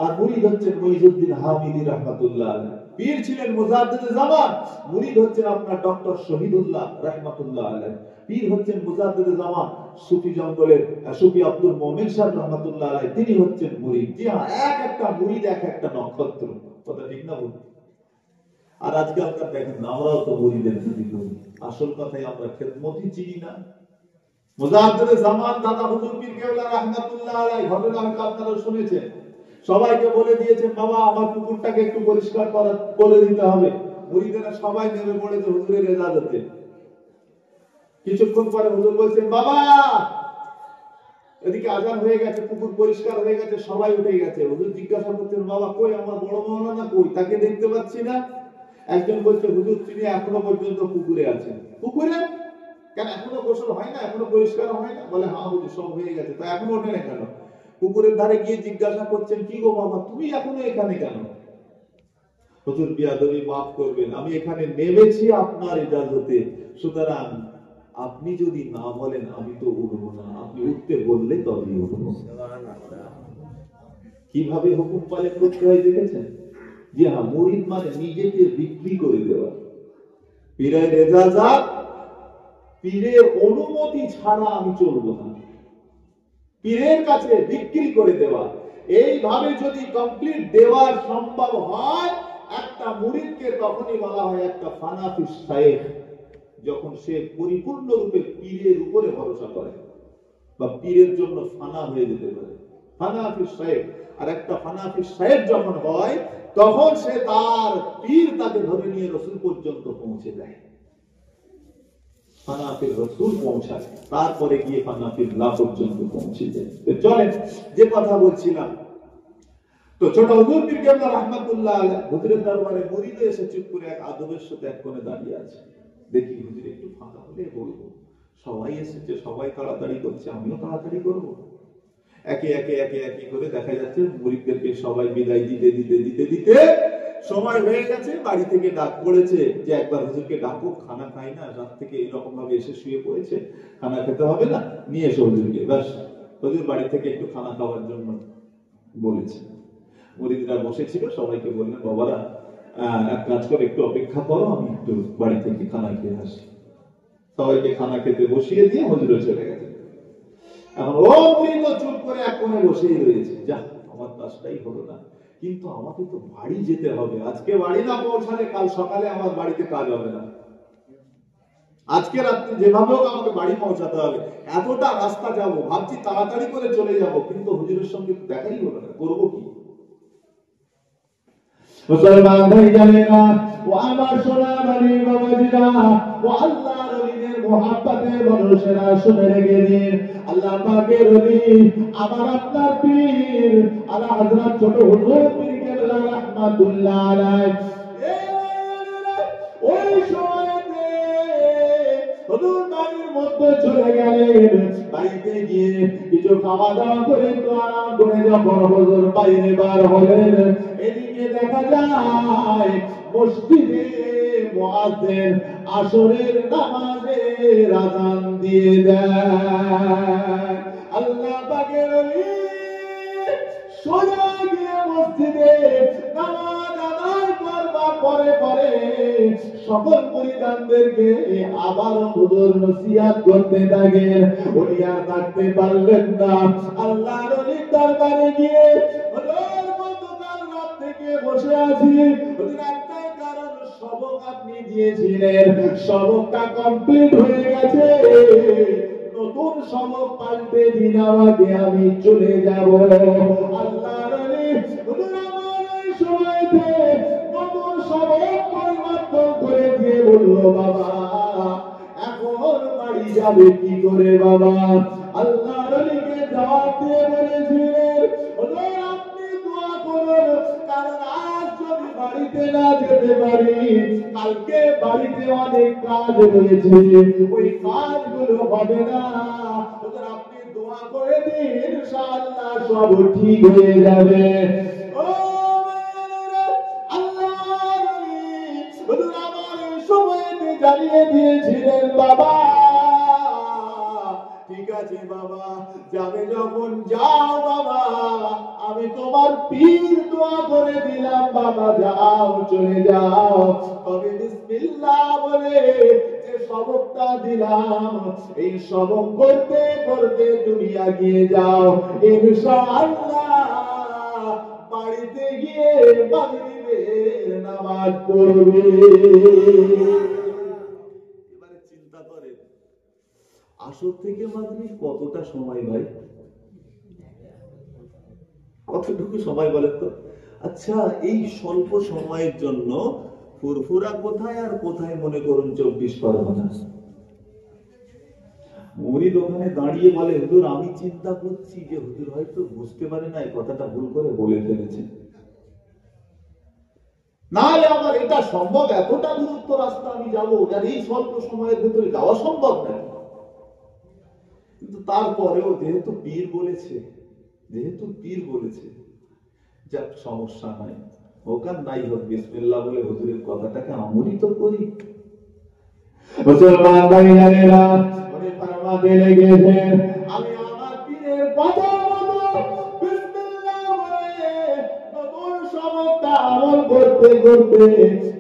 আর মুরিদ হচ্ছেন মুইজউদ্দিন হামিদি রাহমাতুল্লাহ আলাইহি। পীর ছিলেন মুজাদ্দিদে জামান, মুরিদ হচ্ছেন আপনার ডক্টর শহীদুল্লাহ রাহমাতুল্লাহ আলাইহি। পীর হচ্ছেন মুজাদ্দিদে জামান সুফি জঙ্গলের সুফি আব্দুল মুমিন সাহেব রাহমাতুল্লাহ আলাইহি, তিনি হচ্ছেন মুরিদ। জি হ্যাঁ, এক একটা মুরিদ এক একটা নক্ষত্র, কথা ঠিক না বলুন? আর আজকালকার দেখেন আমরাও তো মুরিদের খ্যাতি করি, আসল কথাই আমরা খেদমতই চিনি না। মুজাদ্দিদে জামান দাদা হুজুর পীর কেবলা রাহমাতুল্লাহ আলাইহি ঘটনা হয়তো আপনারা শুনেছেন, সবাইকে বলে দিয়েছেন বাবা আমার পুকুরটাকে একটু পরিষ্কার করে দিতে হবে। মুরিদেরা সবাই নেমে পড়েছে হুজুরের ইজাজতে। কিছুক্ষণ পরে হুজুর বলছেন বাবা এদিকে আজান হয়ে গেছে, পুকুর পরিষ্কার হয়ে গেছে, সবাই উঠে গেছে। হুজুর জিজ্ঞাসা করছেন বাবা কই আমার বড় মাওলানা কই, তাকে দেখতে পাচ্ছি না। একজন বলছে হুজুর তিনি এখনো পর্যন্ত পুকুরে আছেন। পুকুরে কেন, এখনো গোসল হয় না, এখনো পরিষ্কার হয় না? বলে হ্যাঁ হুজুর সব হয়ে গেছে। তা এখনো ওঠে না কেন? পুকুরের ধারে গিয়ে জিজ্ঞাসা করছেন কি গো বাবা তুমি এখনো এখানে কেন? হুজুর বিয়াদবি মাফ করবেন, আমি এখানে নেমেছি আপনার ইজাজতে, সুতরাং আপনি যদি না বলেন আমি তো উঠবো না, আপনি উঠতে বললে তবেই উঠবো। কিভাবে হুকুম পালন করতে হয় দেখেছেন? যে হ্যাঁ, মুরিদ মানে নিজেকে বিক্রি করে দেওয়া। পীরের ইজাজত, পীরের অনুমতি ছাড়া আমি চলবো না, পীরের কাছে বিক্রি করে দেওয়া। এইভাবে যদি কমপ্লিট দেওয়ার সম্ভব হয় একটা মুরিদকে, তখনই বলা হয় একটা ফানাফি শাইখ, যখন সে পরিপূর্ণরূপে পীরের উপরে ভরসা করে বা পীরের জন্য ফানা হয়ে যেতে পারে, ফানাফি শাইখ। আর একটা ফানাফি শাইখ যখন হয় তখন সে তার পীর তাকে ধরে নিয়ে রসুল পর্যন্ত পৌঁছে দেয়, ফানাফির রসুল পৌঁছায়, তারপরে গিয়ে ফানাফির লা পর্যন্ত পৌঁছে যায়। তো চলেন যে কথা বলছিলাম, তো ছোট হুজুর পীর কেবলা রাহমাতুল্লাহ আলাইহি হুজুরের দরবারে মুরিদ এসে চুপ করে এক আদবের সাথে এক কোণে দাঁড়িয়ে আছে। দেখি হুজুর একটু ফাঁকা হলে বলবো, সবাই এসেছে, সবাই তাড়াতাড়ি করছে, আমিও তাড়াতাড়ি করব। একে একে একে একে করে দেখা যাচ্ছে মুরিদদেরকে সবাই বিদায় দিতে দিতে দিতে দিতে সময় হয়ে গেছে। বাড়ি থেকে ডাক পড়েছে যে একবার হুজুরকে ডাকো, খানা খাই না, রাত থেকে এরকম ভাবে এসে শুয়ে পড়েছে, খানা খেতে হবে না, নিয়ে এসো হুজুরকে। ব্যাস, হুজুর বাড়ি থেকে একটু খানা খাওয়ার জন্য বলেছে। মুরিদরা বসেছিল, সবাইকে বললেন বাবারা এক কাজ করে একটু অপেক্ষা করো, আমি একটু বাড়ি থেকে খানা খেয়ে আসি। সবাইকে খানা খেতে বসিয়ে দিয়ে হুজুর চলে গেছে। এখন ও মুরিদ চুপ করে এক কোণে বসেই রয়েছে, যা আমার কাজটাই হলো না, কিন্তু আমাকে তো বাড়ি যেতে হবে, আজকে বাড়ি না পৌঁছালে কাল সকালে আমার বাড়িতে কাজ হবে না। আজকে রাত্রে যেভাবে হোক আমাকে বাড়ি পৌঁছাতে হবে, এতটা রাস্তা যাব, ভাবছি তাড়াতাড়ি করে চলে যাব, কিন্তু হুজুরের সঙ্গে দেখাই হলো না, করবো কি? মুসলমান ভাই জানেনা, ও আমার সোনা বাড়ি বাবাজিরা, ও আল্লাহর ওলিদের মুহাব্বতে মানুষেরা শুনে রেখে দিন, আল্লাহ পাকের ওলি আমার আপনার পীর আলা হযরত ছোট হুজুর পীর কেবলা রাহমাতুল্লাহ আলাইহি ওই সময়তে হুজুর বাড়ির মধ্যে চলে গেলেন। বাড়িতে গিয়ে কিছু খাওয়া দাওয়া করে একটু আরাম করে যখন হুজুর বাইরে বার হলেন, এদিকে দেখা যায় মসজিদে মুয়াজ্জিন আসরের নামাজের আযান দিয়ে দেয়। আল্লাহ পাকের ওলি সোজা গিয়ে মসজিদে নামাজ আদায় করবার পরে পরে সকল পরিধানদেরকে আবার হুজুর নসিহত করতে থাকেন। উনি আর থাকতে পারলেন না, আল্লাহর ওলির দরবারে গিয়ে হুজুর গতকাল রাত থেকে বসে আছি, হুজুর একটাই কারণ, সবক আপনি দিয়েছিলেন, সবকটা কমপ্লিট হয়ে গেছে, নতুন সবক পাল্টে দিন আমাকে, আমি চলে যাব। আল্লাহর ওলি হুজুর আমার এই সময়তে নতুন সবক পরিবর্তন করে দিয়ে বলল, বাবা এখন বাড়ি যাবে কি করে বাবা? আল্লাহর ওলিকে জবাব দিয়ে বলেছিলেন, হুজুর আপনি দোয়া করুন, কারণ আজ যদি বাড়িতে না যেতে পারি, কালকে বাড়িতে অনেক কাজ রয়েছে, ওই কাজগুলো হবে না। হুজুর আপনি দোয়া করে দিন, ইনশাআল্লাহ সব ঠিক হয়ে যাবে। ও আল্লাহর ওলি হুজুর আমার এই সময়তে জানিয়ে দিয়েছিলেন, বাবা ঠিক আছে বাবা, যাবে যখন যাও বাবা, আমি তোমার পীর দোয়া করে দিলাম বাবা, যাও চলে যাও, তবে বিসমিল্লাহ বলে যে সবকটা দিলাম, এই সবক করতে করতে তুমি এগিয়ে যাও, ইনশাআল্লাহ বাড়িতে গিয়ে মাগরিবের নামাজ পড়বে। এবারে চিন্তা করেন, আসর থেকে মাগরিব কতটা সময় ভাই? কতটুকু সময় বলেন তো? আচ্ছা, এই স্বল্প সময়ের জন্য ফুরফুরা কোথায় আর কোথায় মনে করুন 24 পরগনা। মুরিদ ওখানে দাঁড়িয়ে বলে, হুজুর আমি চিন্তা করছি যে হুজুর হয়তো বুঝতে পারে না, এই কথাটা ভুল করে বলে ফেলেছে, নাহলে আমার এটা সম্ভব, এতটা দূরত্ব রাস্তা আমি যাবো, আর এই স্বল্প সময়ের ভিতরে যাওয়া সম্ভব না। কিন্তু তারপরেও যেহেতু পীর বলেছে, যাক সমস্যা নাই, ওখান নাই হোক, বিসমিল্লাহ বলে হুজুরের কথাটাকে আমলিত করি। মুসলমান ভাইয়েরা উনি ফরমাতে লেগেছেন, আমি আমার পীরের কথা মতো বিসমিল্লাহ বলে নতুন সবকটা আমল করতে করতে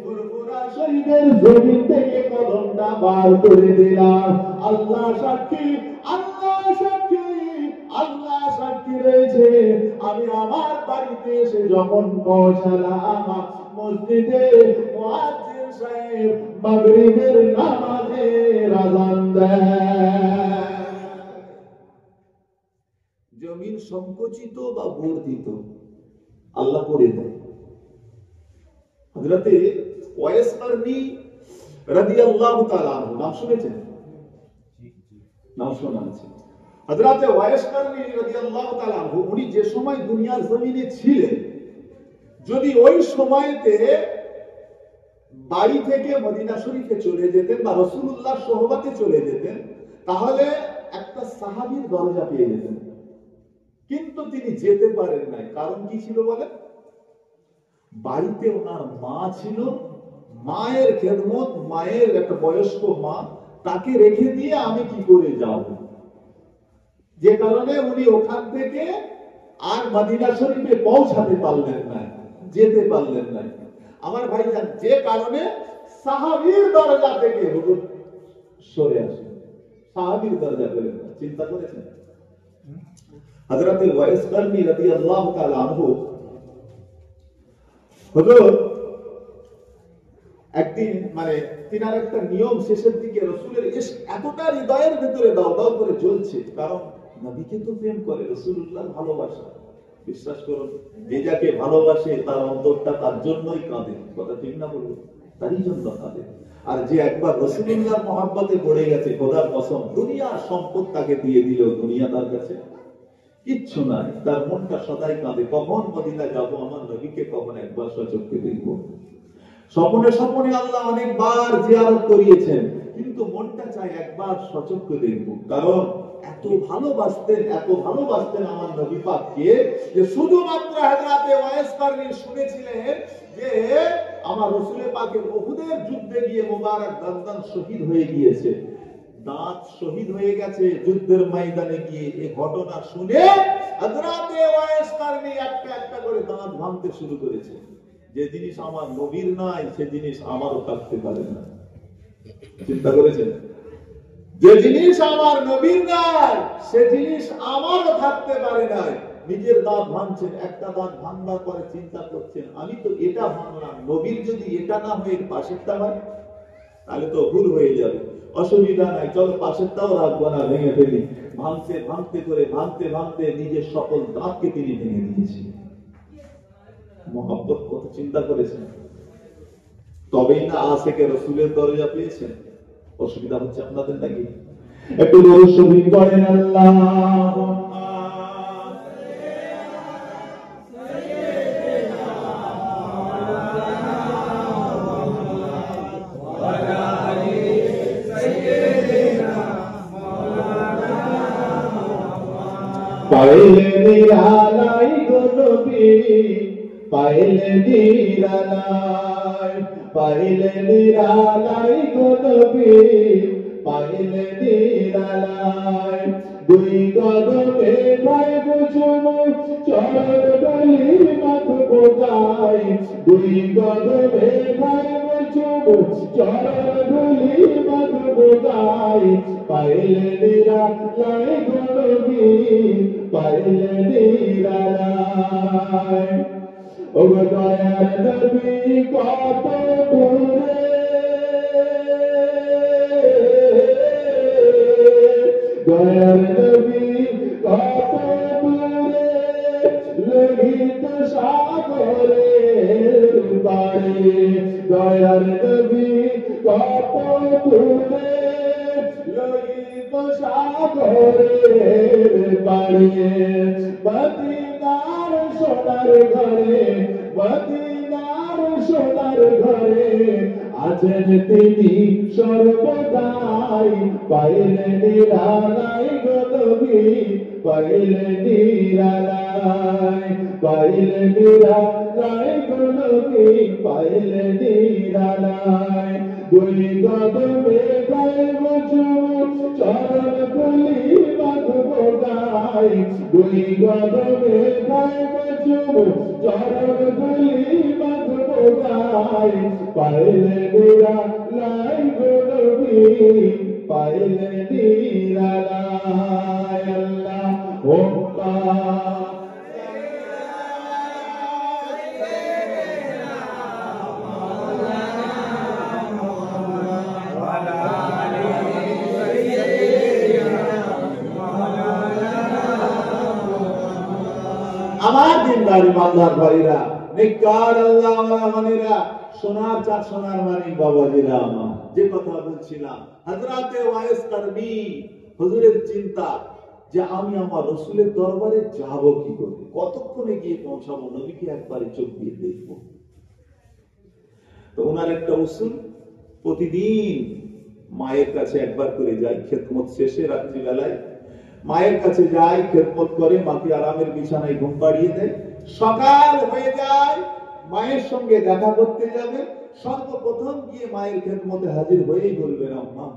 ফুরফুরা শরীফের জমিন থেকে কদমটা বার করে দিলাম। আল্লাহ সাক্ষী, আল্লাহ সাক্ষী, আল্লাহ সাক্ষী রয়েছে, আমি আমার বাড়িতে এসে যখন পৌঁছালাম, মসজিদে মুয়াজ্জিন সাহেব মাগরিবের নামাজের আযান দেয়। জমিন সংকুচিত বা বর্ধিত আল্লাহ করে দেয়। হযরতে ওয়াইস কারনী রাদিয়াল্লাহু তাআলা আনহু, নাম শুনেছেন? নাম শোনা আছে। হযরতে ওয়াইস কারনী রাদিয়াল্লাহু তাআলা আনহু, উনি যে সময় দুনিয়ার জমিনে ছিলেন, যদি ওই সময়তে বাড়ি থেকে মদিনা শরীফে চলে যেতেন বা রাসূলুল্লাহর সোহবতে চলে যেতেন, তাহলে একটা সাহাবীর দরজা পেয়ে যেতেন, কিন্তু তিনি যেতে পারেন নাই। কারণ কি ছিল বলেন? বাড়িতে ওনার মা ছিল, মায়ের খেদমত, মায়ের একটা বয়স্ক মা, তাকে রেখে দিয়ে আমি কি করে যাব? যে কারণে উনি ওখান থেকে আর মদিনা শরীফে পৌঁছাতে পারলেন না, যেতে পারলেন না। আমার ভাইজান, যে কারণে সাহাবীর দরজা থেকে হুজুর সরে আসেন, সাহাবীর দরজা পেলেন না। চিন্তা করেছেন? হযরত ওয়াইস কারনী রাদিয়াল্লাহু তাআলা আনহু হুজুর একদিন মানে তিনার একটা নিয়ম, শেষের দিকে রসুলের এতটা হৃদয়ের ভেতরে দাও দাও করে জ্বলছে, কারণ নবীকে তো প্রেম করে, রসুল্লাহ ভালোবাসা। বিশ্বাস করুন, যে যাকে ভালোবাসে তার অন্তরটা তার জন্যই কাঁদে, কথা ঠিক না বলবো? তারই জন্য কাঁদে। আর যে একবার রসুলুল্লাহর মহব্বতে পড়ে গেছে, খোদার কসম দুনিয়ার সম্পদ তাকে দিয়ে দিল, দুনিয়া তার কাছে কিচ্ছু নাই, তার মনটা সদাই কাঁদে, কখন মদিনা যাবো, আমার নবীকে কখন একবার সচক্ষে দেখবো। স্বপ্নে স্বপ্নে আল্লাহ অনেকবার জিয়ারত করিয়েছেন, কিন্তু মনটা চায় একবার সচক্ষে দেখবো, কারণ এত ভালোবাসতেন আমার নবী পাককে, যে শুধুমাত্র হযরতে ওয়াইস কারনী শুনেছিলেন যে আমার রাসূল পাকের উহুদের যুদ্ধে গিয়ে মোবারক দাঁত শহীদ হয়ে গিয়েছে, দাঁত শহীদ হয়ে গেছে যুদ্ধের ময়দানে গিয়ে। এই ঘটনা শুনে হযরতে ওয়াইস কারনী একটা একটা করে দাঁত ভাঙতে শুরু করেছে। যে জিনিস আমার নবীর নাই সে জিনিস আমারও থাকতে পারে না। চিন্তা করেছেন? যে জিনিস আমার নবীর নাই সে জিনিস আমারও থাকতে পারে না। নিজের দাঁত ভাঙছেন, একটা দাঁত ভাঙবার পরে চিন্তা করছেন, আমি তো এটা ভাঙলাম, নবীর যদি এটা না হয়ে পাশেরটা হয় তাহলে তো ভুল হয়ে যাবে, অসুবিধা নাই, চলো পাশেরটাও রাখবো না, ভেঙে ফেলি। ভাঙতে ভাঙতে নিজের সকল দাঁতকে তিনি ভেঙে দিয়েছেন। মহব্বত কত চিন্তা করেছেন, তবেই না আশেকে রসুলের দরজা পেয়েছেন। অসুবিধা হচ্ছে আপনাদের নাকি? একটু দরুদ শরীফ পড়েন। আল্লাহুম্মা পাইলে নিরালাই গো নবী, পাইলে নিরালাই, পাইলে নিরালাই গো নবী, পাইলে নিরালাই। দুই কদমে ভাই বুঝুম চরণ গলি মাথব গাই, দুই কদমে ভাই বুঝুম চরণ গলি মাথব গাই। পাইলে নিরালাই গো নবী, পাইলে নিরালাই। ও গো দয়ার নবী কত দূরে, দয়ার নবী কত দূরে, লোহিত সাগরের পারে। দয়ার নবী কত দূরে, লোহিত সাগরের পারে। মদিনার সোনার ঘরে, মদিনার সোনার ঘরে আছেন তিনি সর্বদাই। পাইলে নিরালাই গো নবী, পাইলে নিরালাই, পাইলে নিরালাই গো নবী, পাইলে নিরালাই। দুই কদমে গাইব চুম চরণ ধুলি মাধব গাই, দুই কদমে গাইব চুম চরণ ধুলি মাধব গাই। পাইলে নিরালাই গো নবী, পাইলে নিরালাই। আল্লাহুম্মা আমার দিনদারি মালদার ভাইরা, নেককার আল্লাহ মানিরা, সোনার চাঁদ সোনার মানিক বাবাজিরা, আমার যে কথা বলছিলাম, হযরতে ওয়াইস কারনী হুজুরের চিন্তা যে আমি আমার রাসূলের দরবারে যাব কি করে, কতক্ষণে গিয়ে পৌঁছাবো, নবীকে একবারে চোখ দিয়ে দেখবো। তো ওনার একটা উসুল, প্রতিদিন মায়ের কাছে একবার করে যাই, খেদমত শেষে রাত্রিবেলায় মায়ের কাছে যায়, খেদমত করে, মাকে আরামের বিছানায় ঘুম পাড়িয়ে দেয়। সকাল হয়ে যায়, মায়ের সঙ্গে দেখা করতে যাবে, সর্বপ্রথম গিয়ে মায়ের খেদমতে হাজির হয়েই বলবেন, আম্মা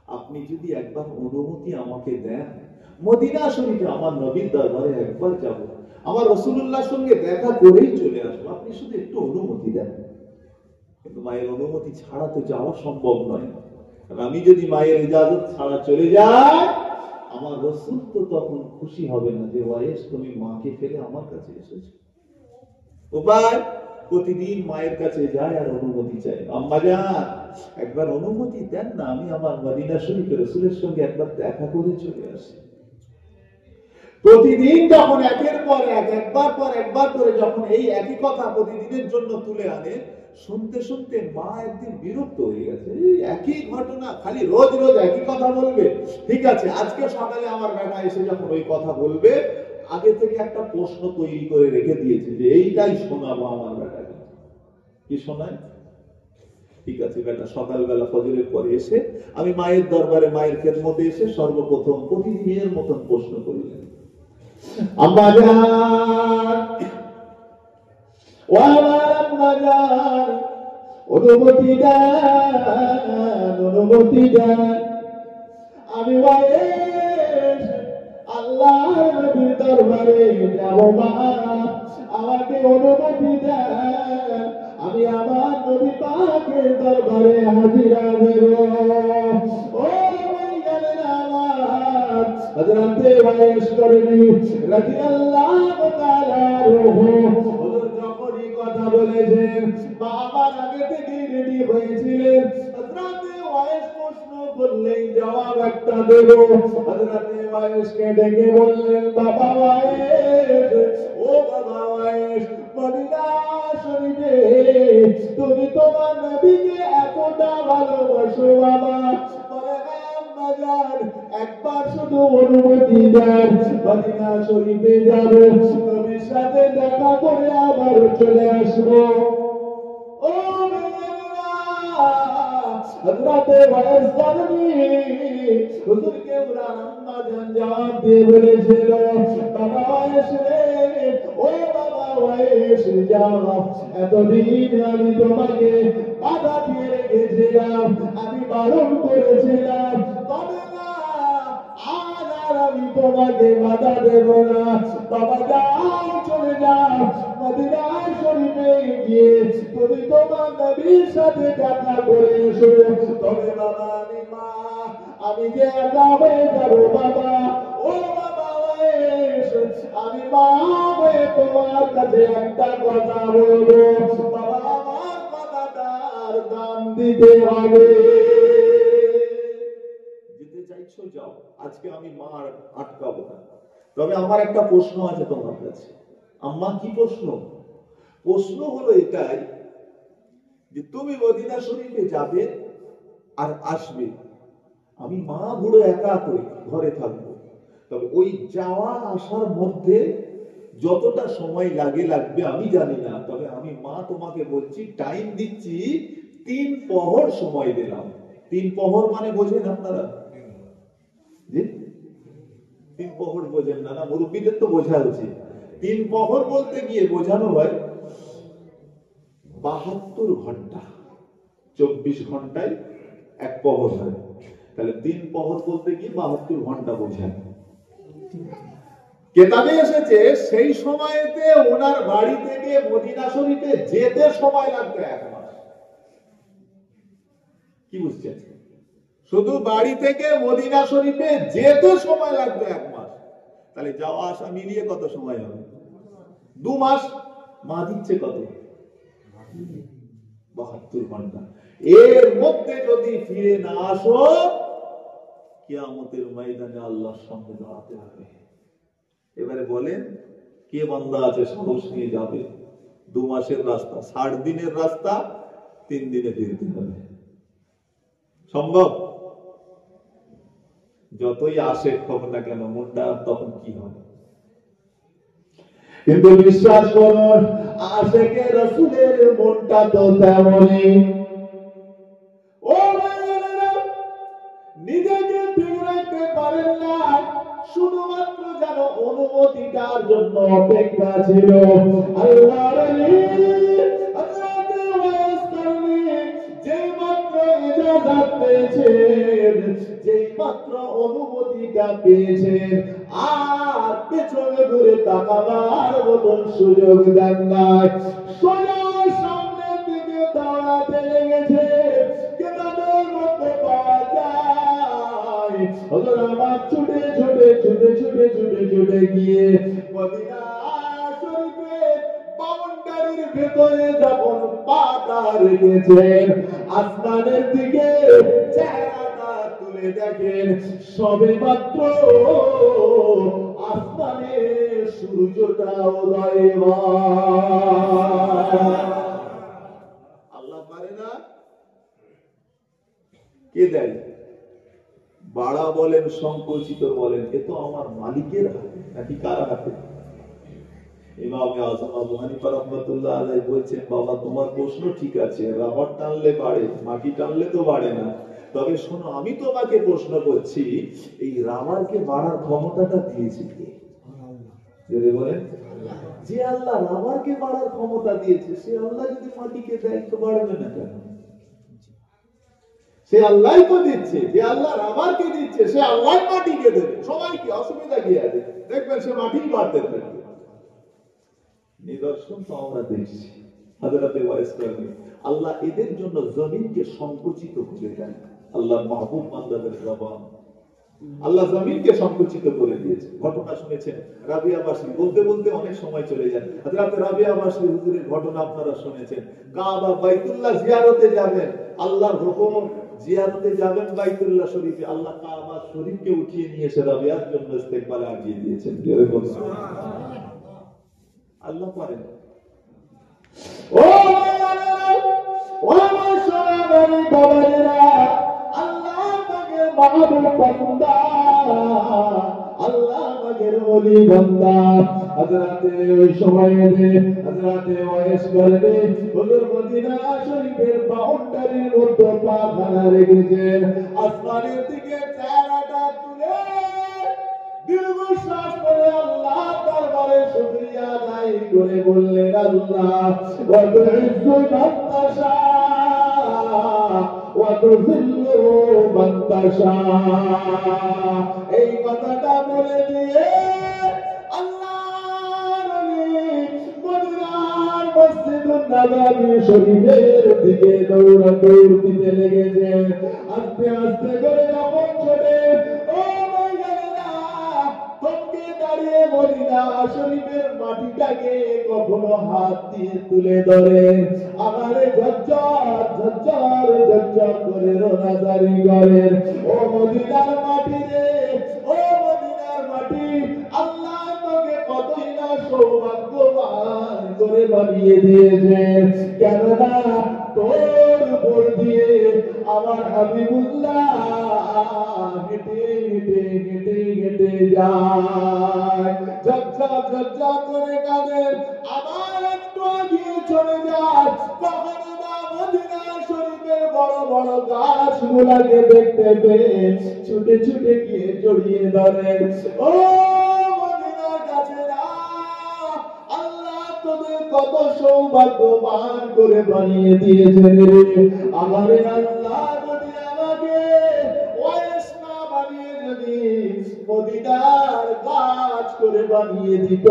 আপনি যদি একবার অনুমতি আমাকে দেন, মদিনা শরীফে আমার নবীর দরবারে একবার যাব, আমার রাসূলুল্লাহর সঙ্গে দেখা করেই চলে আসবো, আপনি শুধু একটু অনুমতি দেন। কিন্তু মায়ের অনুমতি ছাড়া তো যাওয়া সম্ভব নয়, কারণ আমি যদি মায়ের ইজাজত ছাড়া চলে যাই, আমার রাসূল তো তখন খুশি হবে না যে ওয়াইস তুমি মাকে ফেলে আমার কাছে এসেছো। উপায় প্রতিদিন মায়ের কাছে যায় আর অনুমতি চায়, আম্মা জান একবার অনুমতি দেন না, আমি আমার মদিনা শরীফে রাসূলের সঙ্গে একবার দেখা করে চলে আসি। প্রতিদিন যখন একের পর এক, একবার পর একবার করে যখন এই একই কথা প্রতিদিনের জন্য তুলে আনে, শুনতে শুনতে মা একদিন বিরক্ত হয়ে গেছে। এই একই ঘটনা, খালি রোজ রোজ একই কথা বলবে। ঠিক আছে, আজকে সকালে আমার বেটা এসে যখন ওই কথা বলবে, আগে থেকে একটা প্রশ্ন তৈরি করে রেখে দিয়েছে যে এইটাই শোনাবো আমার বেটাকে। কি শোনায়? ঠিক আছে বেটা, সকালবেলা ফজরের পরে এসে আমি মায়ের দরবারে, মায়ের খেদমতে এসে সর্বপ্রথম প্রতিদিনের মতন প্রশ্ন করলেন, আম্মা জান, ও আমার আম্মা জান, অনুমতি দেন, অনুমতি দেন, আমি ওয়াইস আল্লাহর নবীর দরবারে যাব মা, আমাকে অনুমতি দেন, আমি আমার নবী পাকের দরবারে হাজিরা দেব। ও হযরতে ওয়াইস করনি রাদিয়াল্লাহু তাআলা হুজুর যখনই কথা বলেছেন, মা আমার আগে থেকে রেডি হয়েছিলেন, হযরতে ওয়াইস প্রশ্ন করলেই জবাব একটা দেব। হযরতে ওয়াইসকে ডেকে বললেন, বাবা ওয়াইস, ও বাবা ওয়াইস, মদিনা শরীফে তুমি তোমার নবীকে এতটা ভালোবাসো বাবা, একবার শুধু অনুমতি দেন, মদিনা শরীফে যাব, নবীর সাথে দেখা করে আবার চলে আসবো। ও হযরতে ওয়াইস করনি হুজুরকে ওনার আম্মা জান জবাব দিয়ে বলেছিল, বাবা ওয়াইস রে, ও বাবা ওয়াইস যাও, এতদিন আমি তোমাকে বাধা দিয়ে রেখেছিলাম, আমি বারণ করেছিলাম, তবে না আজ আর আমি তোমাকে বাধা দেব না, বাবা যাও, চলে যাও, মদিনা শরীফে গিয়ে তুমি তোমার নবীর সাথে দেখা করে এসো। তবে বাবা আমি মা, আমি যে একা হয়ে যাব বাবা, ও বাবা ওয়াইস, আমি মা হয়ে তোমার কাছে একটা কথা বলবো বাবা, আমার কথাটার দাম দিতে হবে। যেতে চাইছো যাও, আজকে আমি মা আটকাবো না, তবে আমার একটা প্রশ্ন আছে তোমার কাছে। আম্মা কি প্রশ্ন? প্রশ্ন হলো এটাই যে তুমি মদিনা শরীফে যাবে আর আসবে, আমি মা বুড়ো একা করি ঘরে থাকবো, তবে ওই যাওয়া আসার মধ্যে যতটা সময় লাগবে আমি জানি না, তবে আমি মা তোমাকে বলছি, টাইম দিচ্ছি, 3 প্রহর সময় দিলাম। 3 প্রহর মানে বোঝেন আপনারা? জি 3 প্রহর বোঝেন না? না, মুরব্বীদের তো বোঝা উচিত। 3 প্রহর বলতে গিয়ে বোঝানো হয় 72 ঘন্টা, 24 ঘন্টায় 1 প্রহর হয়, তাহলে 3 প্রহর বলতে গিয়ে 72 ঘন্টা বোঝায়। কেতাবে এসেছে সেই সময়তে ওনার বাড়ি থেকে মদিনা শরীফে যেতে সময় লাগবে 1 মাস। কি বুঝছেন? শুধু বাড়ি থেকে মদিনা শরীফে যেতে সময় লাগবে 1 মাস, তাহলে যাওয়া আসা মিলিয়ে কত সময় হবে? 2 মাস। মা দিচ্ছে কত? 72 ঘন্টা। এর মধ্যে যদি ফিরে না আসো, কিয়ামতের ময়দানে আল্লাহর সামনে দাঁড়াতে হবে। এবারে বলেন কে বান্দা আছে সাহস নিয়ে যাবে? 2 মাসের রাস্তা, 60 দিনের রাস্তা 3 দিনে ফিরতে হবে? সম্ভব? যতই আসে হোক না কেন, মনটা তখন কি হবে? কিন্তু বিশ্বাস করুন, আশেকে রাসূলের মনটা তো তেমনই। ও ভাইয়েরা, নিজেকে ঠিক রাখতে পারেন না, শুধুমাত্র যেন অনুমতিটার জন্য অপেক্ষা ছিল। আল্লাহর হযরতে ওয়াইস করনি যেই মাত্র ইজাজত পেয়েছেন, যেই মাত্র অনুমতিটা পেয়েছেন, আর পেছনে ঘুরে তাকাবার মতন সুযোগ দেন নাই, সোজা সামনের দিকে দৌড়াতে লেগেছে। কেতাবের মধ্যে পাওয়া যায় হযরত আমার ছুটে ছুটে গিয়ে মদিনা শরীফের বাউন্ডারির ভেতরে যখন পাটা রেখেছেন, আসমানের দিকে চেহারাটা তুলে দেখেন, সবে মাত্র আসমানে সূর্যটা উদয়মান। আল্লাহ পারে না? কে দেয়? বাড়া বলেন, সংকুচিত বলেন, এ তো আমার মালিকের হাতে, নাকি কার হাতে? ইমামে আযম আবু হানিফা রাহমাতুল্লাহ আলাইহি বলছেন, বাবা তোমার প্রশ্ন ঠিক আছে, রাবার টানলে বাড়ে, মাটি টানলে তো বাড়ে না। তবে শোনো, আমি তোমাকে প্রশ্ন করছি, এই রাবারকে বাড়ার ক্ষমতাটা দিয়েছে কে? জোরে বলেন। যে আল্লাহ রাবারকে বাড়ার ক্ষমতা দিয়েছে, সে আল্লাহ যদি মাটিকে দেয় তো বাড়বে না কেন? সে আল্লাহই তো দিচ্ছে। যে আল্লাহ রাবারকে দিচ্ছে, সে আল্লাহ মাটিকে দেবে। সবাইকে, অসুবিধা কি আছে? দেখবেন সে মাটি বাড়তে থাকবে। নিদর্শন তো আমরা দেখছি। হযরতে ওয়াইস কারণী, আল্লাহ এদের জন্য জমিনকে সংকুচিত করে দেন। আল্লাহ মাহবুব বান্দাদের জবান, আল্লাহ জমিনকে সংকুচিত করে দিয়েছে। ঘটনা শুনেছেন রাবিয়াবাসী, বলতে বলতে অনেক সময় চলে যায়। হযরত রাবিয়াবাসী হুজুরের ঘটনা আপনারা শুনেছেন। কাবা বাইতুল্লাহ জিয়ারতে যাবেন, আল্লাহর হুকুম, জিয়ারতে যাবেন বাইতুল্লাহ শরীফে, আল্লাহ কাবা শরীফকে উঠিয়ে নিয়ে এসে রাবিয়ার জন্য ইস্তেকবালে আগিয়ে দিয়েছেন। জোরে বলুন সুবহানাল্লাহ। আল্লাহ পারেন। ও মাশাআল্লাহ বাবারা, আল্লাহ পাকের মাহবুব বান্দা, আল্লাহ পাকের ওলি বান্দা, হযরতে ওই সময়ে হযরতে ওয়াইস কারণী হুজুর মদিনা শরীফের বাউন্ডারির মধ্যে পাখানা রেখেছেন। আসমানের দিকে চেহারাটা তুলে দীর্ঘশ্বাস করে আল্লাহ দরবারে শুকরিয়া আদায় করে বললেন, আল্লাহ ওয়া তুইজ্জু মান তাশা ওয়া তুযিল্লু মান তাশা। এই কথাটা বলে দিয়ে মদিনার মসজিদুন নববী শরীফের দিকে দৌড় দিতে লেগেছেন। আস্তে আস্তে করে যখন ছোটে, ও দাঁড়িয়ে মদিনা শরীফের মাটিটাকে কখনো হাত দিয়ে তুলে ধরেন, আমারে ঝরঝর ঝরঝর ঝরঝর করে রোনাজারি করেন। ও মদিনার মাটি রে, ও মদিনার মাটি, আল্লাহ তোকে কতই না সৌভাগ্যবান করে বানিয়ে দিয়েছেন। কেননা তোর উপর দিয়ে আমার হাবিবুল্লাহ হেঁটে হেঁটে হেঁটে হেঁটে যায়, ঝরঝর ঝরঝর করে কাঁদেন, আবার একটু এগিয়ে চলে যায়। কখনো বা মদিনা শরীফের বড় বড় গাছগুলাকে দেখতে পেয়ে ছুটে ছুটে গিয়ে জড়িয়ে ধরেন। ও মদিনার গাছেরা, আল্লাহ তোদের কত সৌভাগ্যবান করে বানিয়ে দিয়েছেন রে। আমারে আল্লাহ যদি আমাকে ওয়াইস না বানিয়ে যদি মদিনার গাছ করে বানিয়ে দিত,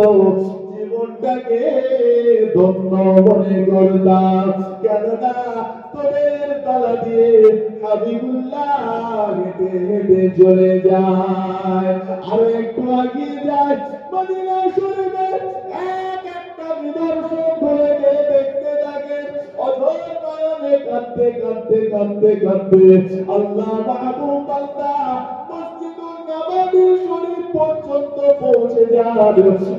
জীবনটাকে ধন্য মনে করতাম। কেননা তোদের তলা দিয়ে হাবিবুল্লাহ হেঁটে হেঁটে চলে যায়। আরো একটু আগিয়ে যায়, মদিনা শরীফের এক একটা নিদর্শন ধরে গিয়ে দেখতে থাকে। অঝোর নয়নে কাঁদতে কাঁদতে কাঁদতে কাঁদতে আল্লাহ মাহবুব বান্দা মসজিদুন নববী শরীফ পর্যন্ত পৌঁছে যান।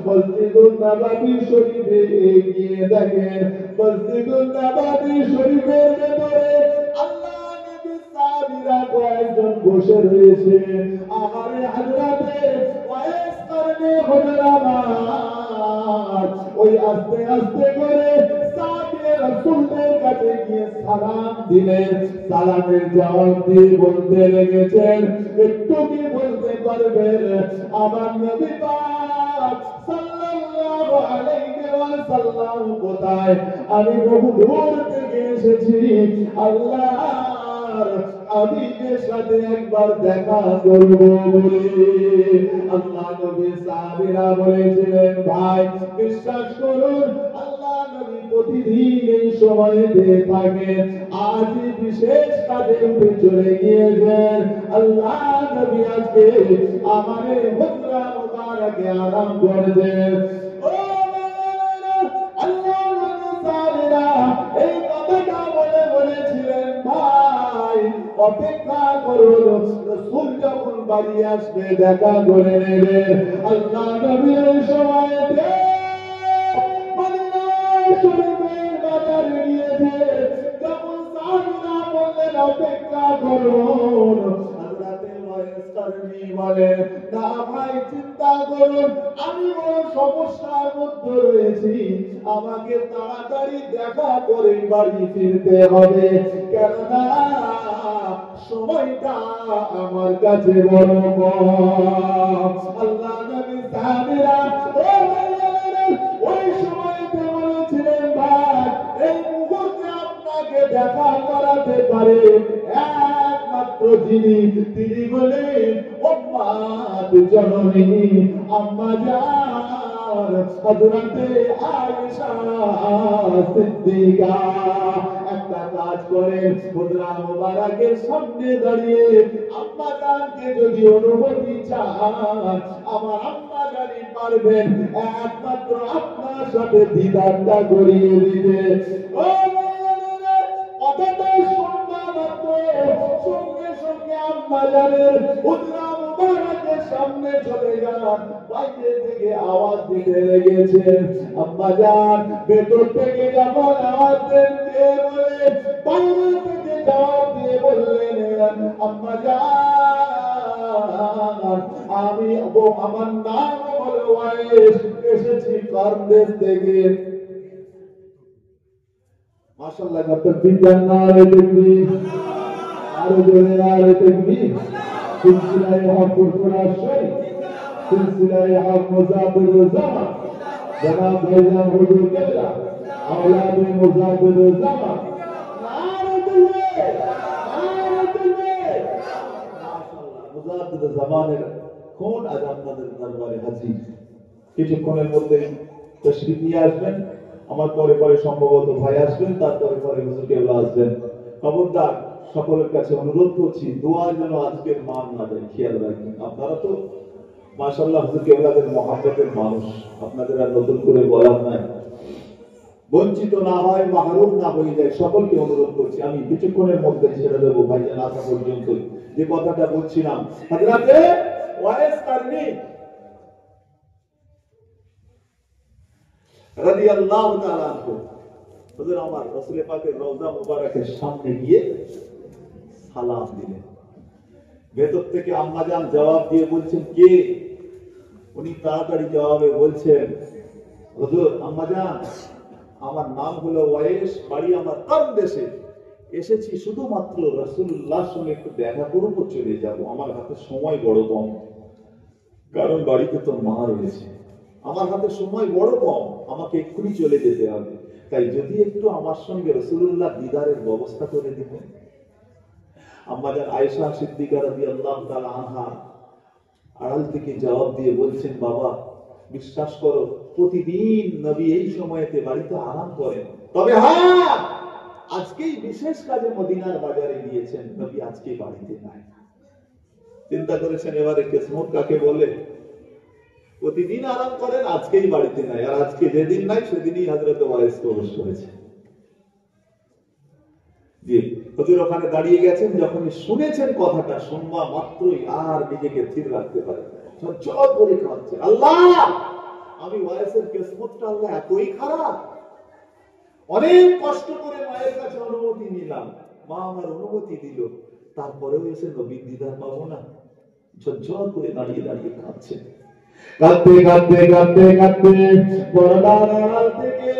মসজিদুন নববী শরীফে গিয়ে দেখেন, মসজিদুন নববী শরীফের ভেতরে আল্লাহ নবী সাহাবীরা কয়েকজন বসে রয়েছে। আমারে হযরতে ওয়াইস কারণী হুজুর আমার ওই আস্তে আস্তে করে সাহাবী রাসূলদের কাছে গিয়ে সালাম দিলেন। সালামের জবাব দিয়ে বলতে লেগেছেন, একটু কি বলতে পারবেন আমার নবী পাক সাল্লাল্লাহু আলাইহি ওয়াসাল্লাম কোথায়? আমি বহু দূর থেকে এসেছি আল্লাহর হাবিবের সাথে একবার দেখা করব বলে। আল্লাহ নবী সাহাবীরা বলেছিলেন, ভাই বিশ্বাস করুন, আল্লাহ নবী প্রতিদিন এই সময়ে দিয়ে থাকেন। আজ বিশেষ কাজে উঠে চলে গিয়েছেন। আল্লাহ নবী আজকে আমাদের হুজরা মুবারকে আরাম করেছেন। ও আল্লাহ নবী অপেক্ষা করুন, রাসূল যখন বাড়ি আসবে দেখা করে নেবেন। আল্লাহ নবীর সময়তে মদিনা শরীফের বাজারে গিয়েছে, যখন সাহাবীরা বললেন অপেক্ষা করুন, হযরতে ওয়াইস কারনী বলে না ভাই চিন্তা করুন, আমি বড় সমস্যার মধ্যে রয়েছি, আমাকে তাড়াতাড়ি দেখা করে বাড়ি ফিরতে হবে, কেননা সময়টা আমার কাছে বড় কম। আল্লাহ নবী সাহাবীরা ওই সময়তে বলেছিলেন ভাই এই মুহূর্তে আপনাকে দেখা করাতে পারে একমাত্র যিনি, তিনি বলেন উম্মাত জননী আম্মা জান হযরতে আয়েশা সিদ্দিকা। একটা কাজ করেন, হুজরা মুবারকের সামনে দাঁড়িয়ে আম্মা জানকে যদি অনুমতি চান, আমার আম্মা জানি পারবেন একমাত্র আপনার সাথে দিদারটা করিয়ে দিতে। ও কথাটা শুনবা মাত্র সঙ্গে সঙ্গে আম্মা জানের হুজরা মুবারকের সামনে চলে যান, বাইরে থেকে আওয়াজ দিতে লেগেছে আম্মা জান। ভেতর থেকে যখন আওয়াজ দেন কে বলে, বাইরে থেকে জবাব দিয়ে বললেন আম্মা জান আমি আমার নাম হলো ওয়াইস, এসেছি কারদেশ থেকে। মাশাআল্লাহ ডক্টর বিজ্ঞান নারে তাকবীর, আরো জোরে নারে তাকবীর। সিলসিলায়ে হক ফুরফুরা শরীফ, সিলসিলায়ে হক মুজাদ্দিদ জামান জনাব ভাইজান হুজুর কেবলা আওলাদে মুজাদ্দিদ জামান, নারে তাকবীর, নারে তাকবীর। মাশাআল্লাহ মুজাদ্দিদ জামানের কোন আজ আপনাদের দরবারে হাজির। কিছুক্ষণের মধ্যে তাশরীফ নিয়ে আসবেন, আমার পরে পরে সম্ভবত ভাই আসবেন, তারপরে পরে হুজুর কেবলা আসবেন। খবরদার সকলের কাছে অনুরোধ করছি দোয়া যেন আজকের মান না যায়, খেয়াল রাখবেন। আপনারা তো মাশাআল্লাহ হুজুর কেবলাদের মহব্বতের মানুষ, আপনাদের আর নতুন করে বলার নাই, বঞ্চিত না হয় মাহরুম না হয়ে যায়, সকলকে অনুরোধ করছি। আমি কিছুক্ষণের মধ্যে ছেড়ে দেবো ভাইজান আসা পর্যন্ত। যে কথাটা বলছিলাম হযরতে ওয়াইস কারনী রাদিয়াল্লাহু তাআলা আনহু হুজুর আমার রাসূল পাকের রওজা মুবারকের সামনে গিয়ে সালাম দিলেন। ভেতর থেকে আম্মা জান জবাব দিয়ে বলছেন কে? উনি তাড়াতাড়ি জবাবে বলছেন হুজুর আম্মা জান আমার নাম হলো ওয়াইস, বাড়ি আমার কারদেশে, এসেছি শুধুমাত্র রাসূলুল্লাহর সঙ্গে একটু দেখা করব, চলে যাব, আমার হাতে সময় বড় কম, কারণ বাড়িতে তো মা রয়েছে, আমার হাতে সময় বড় কম, আমাকে এক্ষুনি চলে যেতে হবে, তাই যদি একটু আমার সঙ্গে রাসূলুল্লাহ দিদারের ব্যবস্থা করে দিতেন। আম্মা জান আয়েশা সিদ্দিকা রাদিয়াল্লাহু তাআলা আনহা আড়াল থেকে জবাব দিয়ে বলছেন বাবা বিশ্বাস করো প্রতিদিন নবী এই সময়তে বাড়িতে আরাম করেন, তবে হ্যাঁ আজকেই বিশেষ কাজে মদিনার বাজারে গিয়েছেন, নবী আজকে বাড়িতে নাই। চিন্তা করেছেন এবারে কিসমত কাকে বলে? প্রতিদিন আরাম করেন, আজকেই বাড়িতে নাই, আর আজকে যেদিন নাই সেদিনই হযরত ওয়াইস প্রবেশ করেছে। জি হুজুর ওখানে দাঁড়িয়ে গেছেন, যখন শুনেছেন কথাটা, শুনবা মাত্রই আর নিজেকে স্থির রাখতে পারেন না, ঝরঝর করে কাঁদছে, আল্লাহ আমি ওয়াইসের কিসমতটা আল্লাহ এতই খারাপ, অনেক কষ্ট করে মায়ের কাছে অনুমতি নিলাম, মা আমার অনুমতি দিল, তারপরেও এসে নবীর দিদার পাবো না। ঝরঝর করে দাঁড়িয়ে দাঁড়িয়ে কাঁদছে। কাঁদতে কাঁদতে কাঁদতে কাঁদতে পর্দার আড়াল থেকে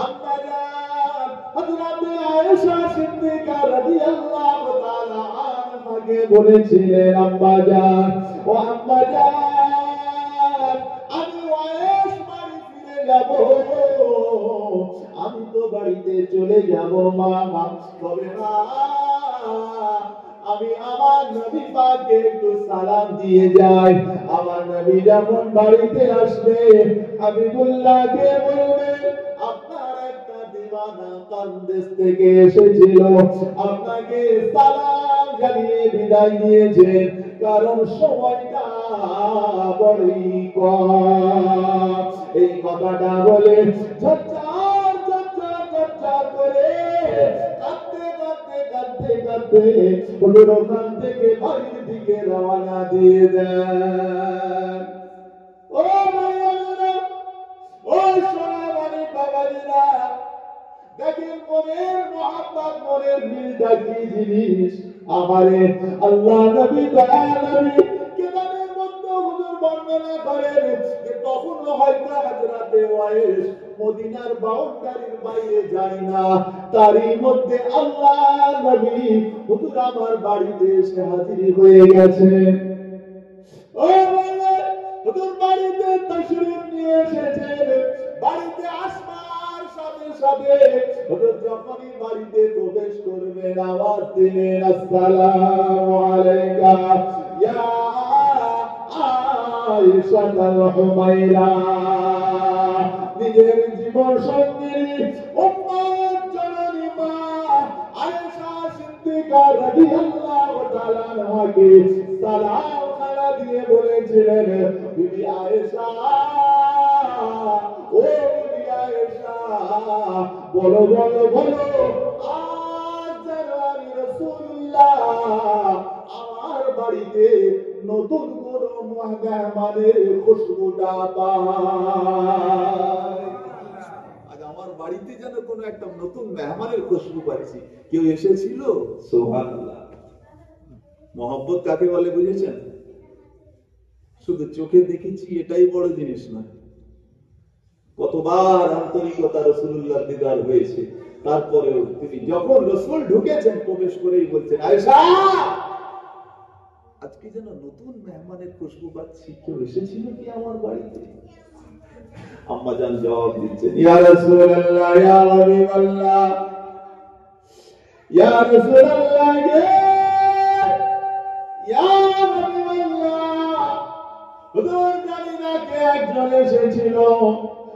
আম্মা জান হযরতে আয়েশা সিদ্দিকা রাদিয়াল্লাহু তাআলা আনহাকে বলেছিলেন আম্মা জান ও আম্মা জান আমি ওয়াইস বাড়ি ফিরে যাব, আমি তো বাড়িতে চলে যাব মা, তবে না আমি আমার নবী পাককে একটু সালাম দিয়ে যাই। আমার নবী যখন বাড়িতে আসবে হাবিবুল্লাহকে বলবেন আপনার একটা দিওয়ানা কারদেশ থেকে এসেছিল, আপনাকে সালাম জানিয়ে বিদায় নিয়েছেন, কারণ সময়টা বড়ই কম। এই কথাটা বলে ঝরঝর ঝরঝর ঝরঝর করে কাঁদতে কাঁদতে কাঁদতে কাঁদতে রাখতে হুজুর ওখান থেকে বাড়ির দিকে রওনা দিয়ে দেন। ও ভাইয়েরা, ও সোনামানি বাবাজিরা, দেখেন মনের মোহাম্মত, মনের মিলটা কি জিনিস। আমারে আল্লাহ নবী দয়াল নবী কেদারের মধ্যে হুজুর বর্ণনা করেন যে তখন হয়তো হযরতে ওয়াইস মদিনার বাউন্ডারির বাইরে যায় না, তারই মধ্যে আল্লাহ নবী হুজুর আমার বাড়িতে এসে হাজির হয়ে গেছেন। ও বাবা, হুজুর বাড়িতে তাশরীফ নিয়ে এসেছেন। বাড়িতে আসবার সাথে সাথে হুজুর যখনই বাড়িতে প্রবেশ করবেন আওয়াজ দিলেন, আসসালামু আলাইকা ইয়া আয়েশা আল হুমায়রা। নিজের জীবন সঙ্গিনী উম্মত জননী মা আয়েশা সিদ্দিকা রাদিয়াল্লাহু তাআলা আনহাকে সালাম খানা দিয়ে বলেছিলেন, বিবি আয়েশা, ও বিবি আয়েশা, বলো বলো বলো, আজ যেন আমি রাসূলুল্লাহ আমার বাড়িতে নতুন কোন মেহমানের খুশবুটা পাই। আজ আমার বাড়িতে যেন কোন একটা নতুন মেহমানের খুশবু পাচ্ছি। কেউ এসেছিল? সুবহানাল্লাহ। মহব্বত কাকে বলে বুঝেছেন? শুধু চোখে দেখেছি এটাই বড় জিনিস নয়, কতবার আন্তরিকতা রাসূলুল্লাহর দিদার হয়েছে। তারপরেও তিনি যখন রাসূল ঢুকেছেন প্রবেশ করেই বলছেন, আয়েশা, আজকে যেন নতুন মেহমানের খুশবু পাচ্ছি, কেউ এসেছিল কি আমার বাড়িতে? আম্মা জান জবাব দিচ্ছেন, ইয়া রাসূলুল্লাহ, ইয়া হাবিবাল্লাহ, ইয়া রাসূলুল্লাহ, ইয়া হাবিবাল্লাহ, হুজুর জানি না কে একজন এসেছিল,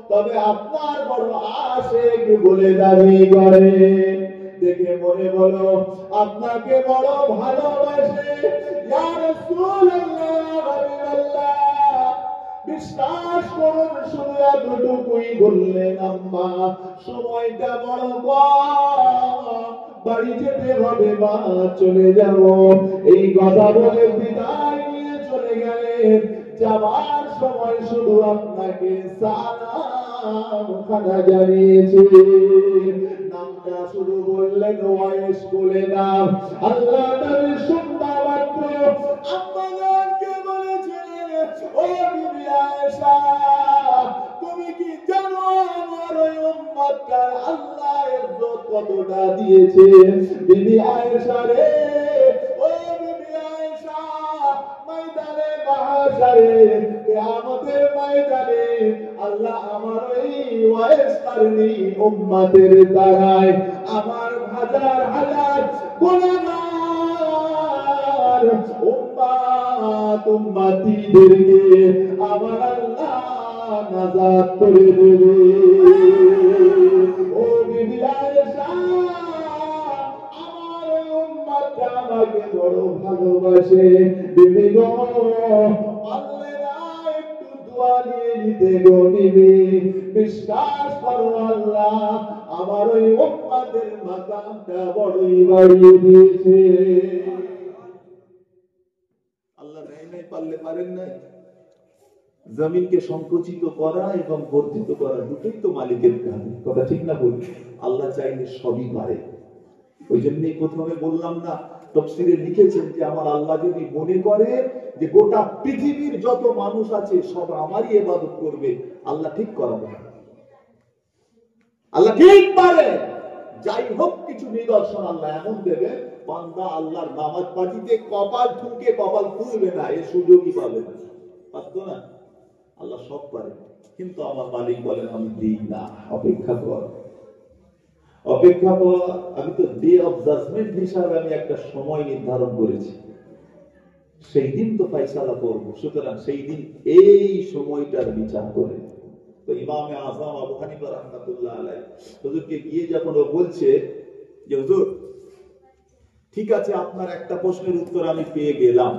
তবে আপনার বড় আশিক বলে দাবি করে। দেখে মনে বলো আপনাকে বড় ভালোবাসে। ইয়া রাসূলুল্লাহ, হাবিবাল্লাহ, বিশ্বাস করুন শুধু এতটুকুই বললেন, আম্মা সময়টা বড় কম, বাড়ি যেতে হবে মা, চলে যাব। এই কথা বলে বিদায় নিয়ে চলে গেলেন। যাবার সময় শুধু আপনাকে সালাম খানা জানিয়েছে, নামটা শুধু বললেন ওয়াইস বলে নাম। আল্লাহ নবী শুনবা মাত্র আম্মা জানকে বলেছিলেন, ও বিবি আয়েশা, তুমি কি জানো আমার ওই উম্মতটা আল্লাহ ইজ্জত কতটা দিয়েছে? বিবি আয়েশা রে, ও বিবি আয়েশা, ময়দানে মাহশারে কিয়ামতের ময়দানে আল্লাহ আমার ওই ওয়াইস কারণী উম্মতের দ্বারায় আমার হাজার হাজার গুনাহগার উম্মত উম্মতিদেরকে আমার আল্লাহ নাজাত করে দেবে। ও বিবি আয়েশা, আমার উম্মতটা আমাকে বড় ভালোবাসে। বিবি গো, পারলে না একটু দোয়া নিয়ে নিতে গো বিবি। বিশ্বাস করো আল্লাহ আমার ওই উম্মতের মাকামটা বড়ই বাড়িয়ে দিয়েছে। আল্লাহ নেই নাই পারলে পারেন নাই। জমিনকে সংকুচিত করা এবং বর্ধিত করা দুটোই তো মালিকের কাজ, কথা ঠিক না বলি? আল্লাহ চাইলে সবই পারে। ওই জন্যই প্রথমে বললাম না, তাফসীরে লিখেছেন যে আমার আল্লাহ যদি মনে করে যে গোটা পৃথিবীর যত মানুষ আছে সব আমারই ইবাদত করবে, আল্লাহ ঠিক করাবে, আল্লাহ ঠিক পারে। যাই হোক কিছু নিদর্শন আল্লাহ এমন দেবে, বান্দা আল্লাহর নামাজ পাঠিতে কপাল ঠুকে কপাল তুলবে না, এই সুযোগই পাবে না। পারতো না? আল্লাহ সব পারে, কিন্তু আমার মালিক বলেন আমি দিই না, অপেক্ষা কর, অপেক্ষা কর। আমি তো ডে অফ জাজমেন্ট হিসাবে আমি একটা সময় নির্ধারণ করেছি, সেই দিন তো ফায়সালা করবো। সুতরাং সেই দিন এই সময়টার বিচার করে। তো ইমামে আযম আবু হানিফা রাহমাতুল্লাহ আলাইহি হুজুরকে গিয়ে যখন ও বলছে যে হুজুর ঠিক আছে, আপনার একটা প্রশ্নের উত্তর আমি পেয়ে গেলাম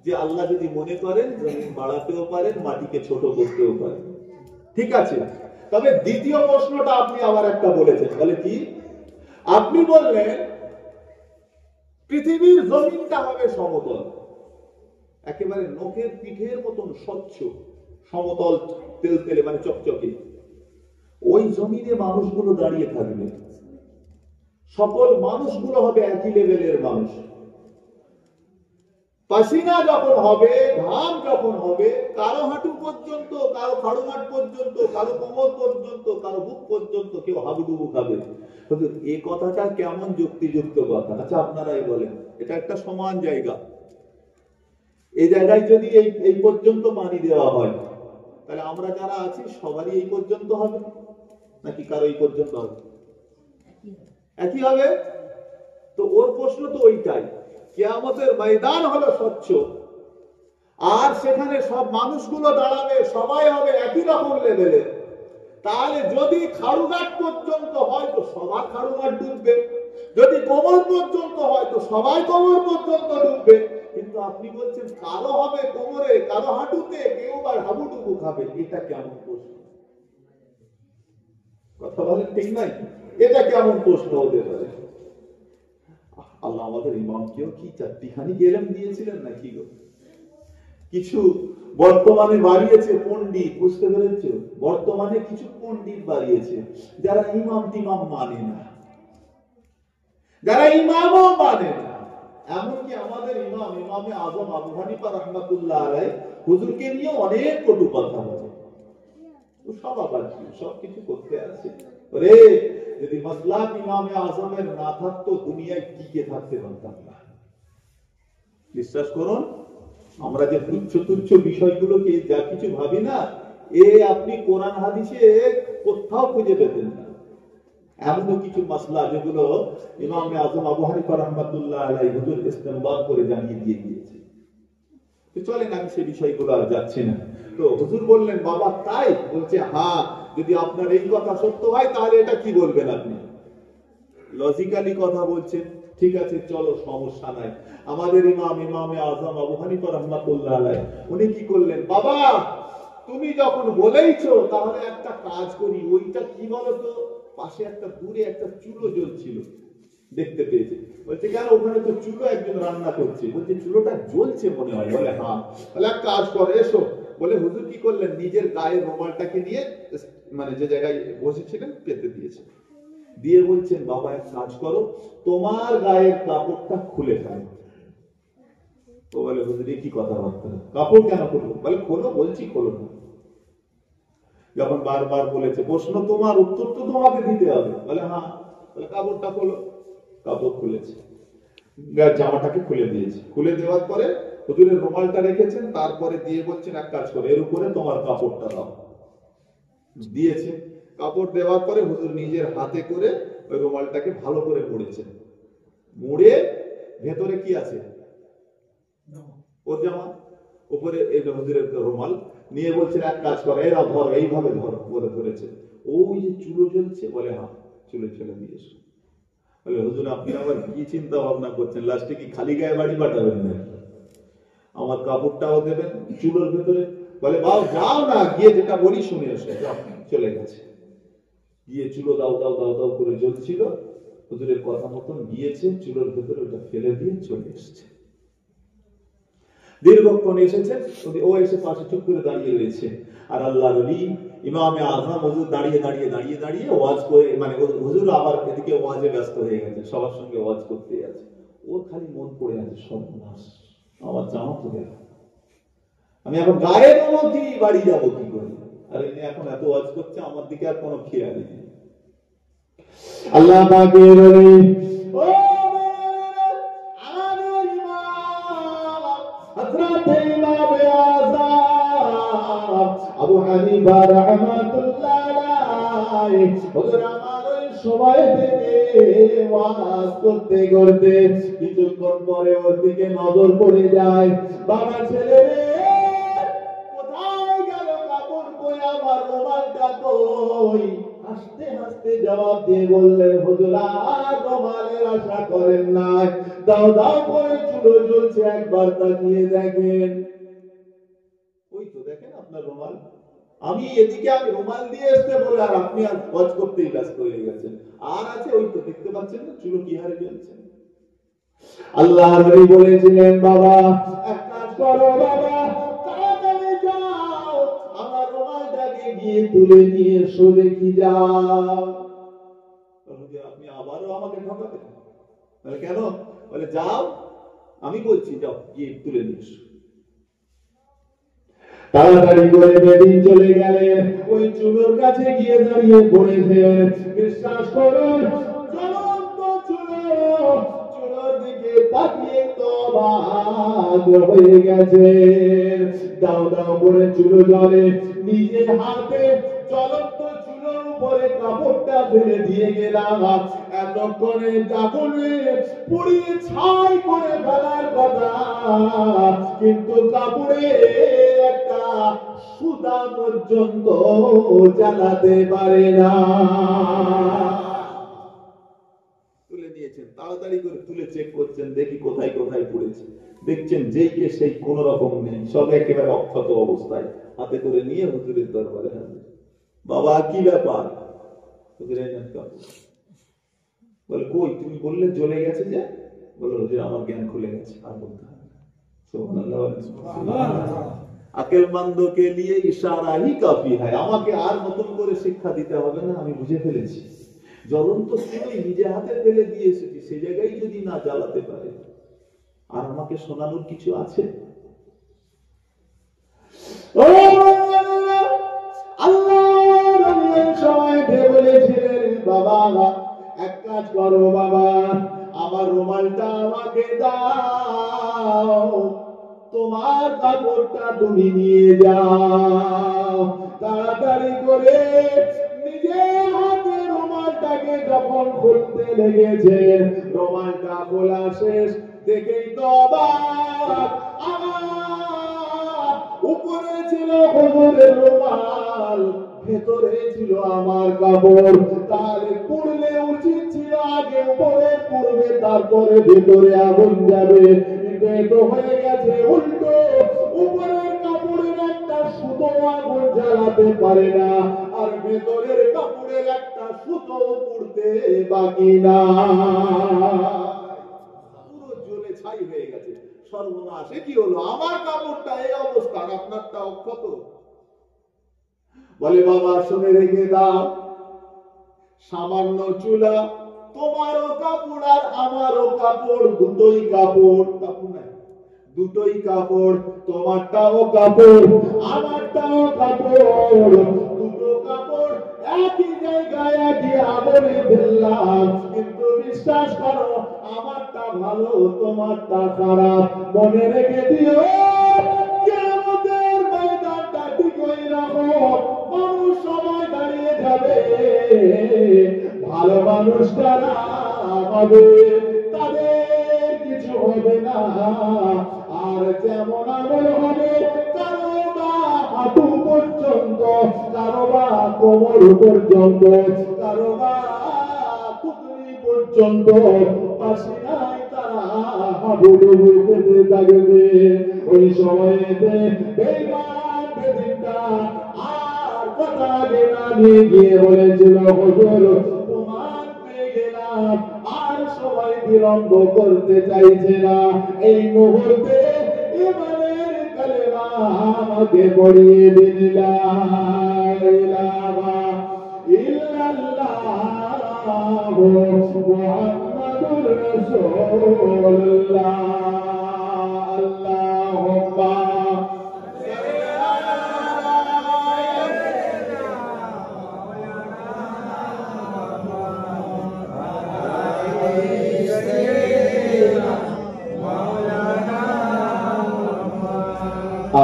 যে আল্লাহ যদি মনে করেন জমিন বাড়াতেও পারেন, মাটিকে ছোট করতেও পারেন, ঠিক আছে। তবে দ্বিতীয় প্রশ্নটা আপনি আবার একটা বলেছেন, বলে কি? আপনি বললেন পৃথিবীর জমিনটা হবে সমতল, একেবারে নখের পিঠের মতন স্বচ্ছ সমতল, তেলতেলে মানে চকচকে। ওই জমিনে মানুষগুলো দাঁড়িয়ে থাকবে, সকল মানুষগুলো হবে একই লেভেলের মানুষ। পাসিনা যখন হবে, ঘাম যখন হবে, কারো হাঁটু পর্যন্ত, কারো খাড়ুমাট পর্যন্ত, কারো কোমর পর্যন্ত, কারো বুক পর্যন্ত কেউ হাবুডুবু খাবে। এই কথাটা কেমন যুক্তিযুক্ত কথা? আচ্ছা আপনারাই বলেন, এটা একটা সমান জায়গা, এই জায়গায় যদি এই পর্যন্ত পানি দেওয়া হয়, তাহলে আমরা যারা আছি সবারই এই পর্যন্ত হবে নাকি কারো এই পর্যন্ত হবে? একই হবে। তো ওর প্রশ্ন তো ওইটাই, কিয়ামতের ময়দান হলো স্বচ্ছ, আর সেখানে সব মানুষগুলো দাঁড়াবে, সবাই হবে একই রকম লেভেলের। তাহলে যদি খাড়ুঘাট পর্যন্ত হয় তো সবার খাড়ুঘাট ডুববে, যদি কোমর পর্যন্ত হয় তো সবাই কোমর পর্যন্ত ডুববে। কিন্তু আপনি বলছেন কারো হবে কোমরে, কারো হাঁটুতে, কেউ বা হাবুডুবু খাবে। এটা কেমন প্রশ্ন? কথা বলেন ঠিক নাই? এটা কেমন প্রশ্ন হতে পারে? আল্লাহ আমাদের ইমামকেও কি চারটিখানি গেলেন দিয়েছিলেন নাকি গো? কিছু বর্তমানে বাড়িয়েছে পণ্ডিত, বুঝতে পেরেছ? বর্তমানে কিছু পণ্ডিত বাড়িয়েছে যারা ইমাম টিমাম মানে না, যারা ইমামও মানে না। এমনকি আমাদের ইমামে আজম আবু হানিফা রাহমাতুল্লাহ আলাইহি হুজুরকে নিয়ে অনেক কটু কথা বলে। ও সব আবার সবকিছু করতে আছে। ওরে যদি মাসলাক ইমামে আজমের না থাকতো দুনিয়ায় টিকে থাকতে পারতাম না। বিশ্বাস করুন, আমরা যে তুচ্ছ তুচ্ছ বিষয়গুলোকে যা কিছু ভাবি না, আপনি কোরআন হাদিসে কোথাও খুঁজে পেতেন না। এমনও কিছু মাসলা যেগুলো ইমামে আজম আবু হানিফা রাহমাতুল্লাহ আলাইহি হুজুর ইস্তেমবাদ করে জানিয়ে দিয়ে গিয়েছে। তো চলেন আমি সেই বিষয়গুলো আর যাচ্ছি না। তো হুজুর বললেন বাবা তাই? বলছে হ্যাঁ, যদি আপনার এই কথা সত্য হয় তাহলে এটা কি বলবেন আপনি? লজিক্যালি কথা বলছেন, ঠিক আছে চলো সমস্যা নাই। আমাদের ইমামে আজম আবু হানিফা রাহমাতুল্লাহ আলাইহি উনি কি করলেন, বাবা তুমি যখন বলেইছো তাহলে একটা কাজ করি, ওইটা কি বলতো, পাশে একটা দূরে একটা চুলো জ্বলছিল, দেখতে পেয়েছে। বলছে কেন? ওখানে তো চুলো একজন রান্না করছে। বলছে চুলোটা জ্বলছে মনে হয়। বলে হ্যাঁ। বলে এক কাজ করে এসো। বলে হুজুর কি করলেন, নিজের গায়ের রুমালটাকে নিয়ে মানে যে জায়গায় বসেছিলেন পেতে দিয়েছে, দিয়ে বলছেন বাবা এক কাজ করো, তোমার গায়ের কাপড়টা খুলে ফেলো। তো বলে হুজুর কি কথাবার্তা, কাপড় কেন খুলবো? বলে খোলো। বলছি খোলো না। যখন বারবার বলেছে প্রশ্ন তোমার, উত্তর তো তোমাকে দিতে হবে। বলে হ্যাঁ। বলে কাপড়টা খোলো। কাপড় খুলেছে, জামাটাকে খুলে দিয়েছে। খুলে দেওয়ার পরে হুজুরের রুমালটা রেখেছেন, তারপরে দিয়ে বলছেন এক কাজ করো, এর উপরে তোমার কাপড়টা দাও। দিয়েছে। কাপড় দেওয়ার পরে হুজুর নিজের হাতে করে ওই রুমালটাকে ভালো করে মুড়েছেন। মুড়ে ভেতরে কি আছে? ওর জামা। উপরে এই হুজুরের রুমাল নিয়ে বলছেন এক কাজ করো, এরা ধরো, এইভাবে ধরো। বলে ধরেছে। ওই যে চুলো জ্বলছে। বলে হ্যাঁ, চুলে ছেলে দিয়েছে। বলে হুজুর আপনি আবার কি চিন্তা ভাবনা করছেন, লাস্টে কি খালি গায়ে বাড়ি পাঠাবেন না? আমার কাপড়টাও দেবেন চুলোর ভেতরে। বলে বাও যাও না, গিয়ে যেটা বলি শুনে এসে যাও। চলে গেছে। গিয়ে চুলো দাও দাও দাও দাও করে জ্বলছিল, হুজুরের কথা মতন গিয়েছে, চুলোর ভেতরে ওটা ফেলে দিয়ে চলে এসেছে। দীর্ঘক্ষণ এসেছেন, ও এসে পাশে চুপ করে দাঁড়িয়ে রয়েছে। আর আল্লাহর ওলি ইমামে আজম হুজুর দাঁড়িয়ে দাঁড়িয়ে দাঁড়িয়ে দাঁড়িয়ে ওয়াজ করে, মানে হুজুর আবার এদিকে ওয়াজে ব্যস্ত হয়ে গেছে, সবার সঙ্গে ওয়াজ করতে আছে। ওর খালি মন পড়ে আছে, সর্বনাশ আমার জামা তো গেল, আমি এখন গায়ে দেবো কি, বাড়ি যাবো কি করে? আর এনে এখন এত ওয়াজ করছে, আমার দিকে আর কোনো খেয়ালই নেই। আল্লাহ পাকের ওলি ও আবু হানিফা রাহমাতুল্লাহ আলাইহি হুজুর আমার ওই সময় থেকে ওয়াজ করতে করতে কিছুক্ষণ পরে ওর দিকে নজর পড়ে যায়। বাবা ছেলে রে কোথায় গেল কাপড়, কই আমার রুমালটা কই? হাসতে হাসতে জবাব দিয়ে বললেন হুজুর আর রুমালের আশা করেন না, দাও দাও করে চুলো জ্বলছে, একবার তাকিয়ে দেখেন। ওই তো দেখেন আপনার রুমাল। আমি এদিকে আমি রুমাল দিয়ে আসতে বলে আর আপনি আর ওয়াজ করতেই ব্যস্ত হয়ে গেছেন। আর আছে ওই তো দেখতে পাচ্ছেন না চুলো কি হারে জ্বলছে। আল্লাহ নবী বলেছিলেন, বাবা এক কাজ করো, বাবা তাড়াতাড়ি যাও, আমার রুমালটাকে গিয়ে তুলে নিয়ে এসো দেখি যাও। আপনি আবারও আমাকে ঠকাবেন? বলে কেন? বলে যাও, আমি বলছি যাও গিয়ে তুলে নিয়ে এসো। তাড়াতাড়ি করে বেদিন চলে গেলেন, ওই চুলোর কাছে গিয়ে দাঁড়িয়ে পড়েছেন। বিশ্বাস করুন, জ্বলন্ত চুলোর দিকে তাকিয়ে তো অবাক হয়ে গেছে। দাও দাও করে চুলো জ্বলে, নিজের হাতে জ্বলন্ত চুলোর উপরে কাপড়টা ফেলে দিয়ে গেলাম। এতক্ষণে আগুনে পুড়িয়ে ছাই করে ফেলার কথা, কিন্তু কাপড়ে একটা সুতা পর্যন্ত জ্বালাতে পারে না। তুলে নিয়েছেন, তাড়াতাড়ি করে তুলে চেক করছেন, দেখি কোথায় কোথায় পড়েছে। দেখছেন যেই কে সেই কোন রকম নেই, সব একেবারে অক্ষত অবস্থায়। হাতে করে নিয়ে হুজুরের দরবারে হাজির। বাবা কি ব্যাপার? বলে কই তুমি বললে জ্বলে গেছে যে? বললো যে আমার জ্ঞান খুলে গেছে, আর বলতে হবে। আকেলমন্দো কে লিয়ে ইশারা হি কাফি হয়। আমাকে আর নতুন করে শিক্ষা দিতে হবে না, আমি বুঝে ফেলেছি। জ্বলন্ত চুলোই নিজে হাতে ফেলে দিয়ে এসেছি, সেই জায়গায় যদি না জ্বালাতে পারে, আর আমাকে শোনানোর কিছু আছে? বাবা এক কাজ করো, বাবা আমার রুমালটা আমাকে দাও, তোমার কাপড়টা তুমি নিয়ে যাও। তাড়াতাড়ি করে নিজের হাতে রুমালটাকে যখন খুলতে লেগেছে, রুমালটা খোলা শেষ, দেখেই তো অবাক, উপরে ছিল হুজুরের রুমাল, ভেতরে ছিল আমার কাপড়। তাহলে পুড়লে উচিত ছিল আগে উপরে পুড়বে, তারপরে ভেতরে আগুন যাবে। কিন্তু হয়ে গেছে উল্টো, উপরের কাপড়ের একটা সুতো আগুন জ্বালাতে পারে না, আর ভেতরের কাপড়ের একটা সুতো পুড়তে বাকি না, পুরো জ্বলে ছাই হয়ে গেছে। সর্বনাশ, কি হলো? আমার কাপড়টা এই অবস্থা, আপনারটা অক্ষত। বলে বাবা শুনে রেখে দাও, সামান্য চুলা, তোমারও কাপড় আর আমারও কাপড়, দুটোই কাপড়। কাপড় নাই, দুটোই কাপড়, তোমারটাও কাপড় আমারটাও কাপড়, দুটো কাপড় একই জায়গায় একই আগুনে ফেললাম। কিন্তু বিশ্বাস করো, আমারটা ভালো, তোমারটা খারাপ। মনে রেখে দিও, কিয়ামতের ময়দানটা ঠিক ওই রকম, মানুষ সবাই দাঁড়িয়ে যাবে, ভালো মানুষ যারা হবে তাদের কিছু হবে না, আর যেমন আমল হবে, কারো বা হাঁটু পর্যন্ত, কারো বা কোমর পর্যন্ত, কারো বা কুতুরি পর্যন্ত, পাশিনায় তারা হাবুডুবু খেতে থাকবে। ওই সময়তে বেঈমান বেদিনটা আর কথা আগে না নিয়ে গিয়ে বলেছিল, হুজুর প্রমাণ পেয়ে গেলাম, আর সবাই বিলম্ব করতে চাইছে না। এই মুহূর্তে ইমানের কালেমা আমাকে পড়িয়ে দিন, লা ইলাহা ইল্লাল্লাহু মুহাম্মাদুর রাসূলুল্লাহ। আল্লাহুম্মা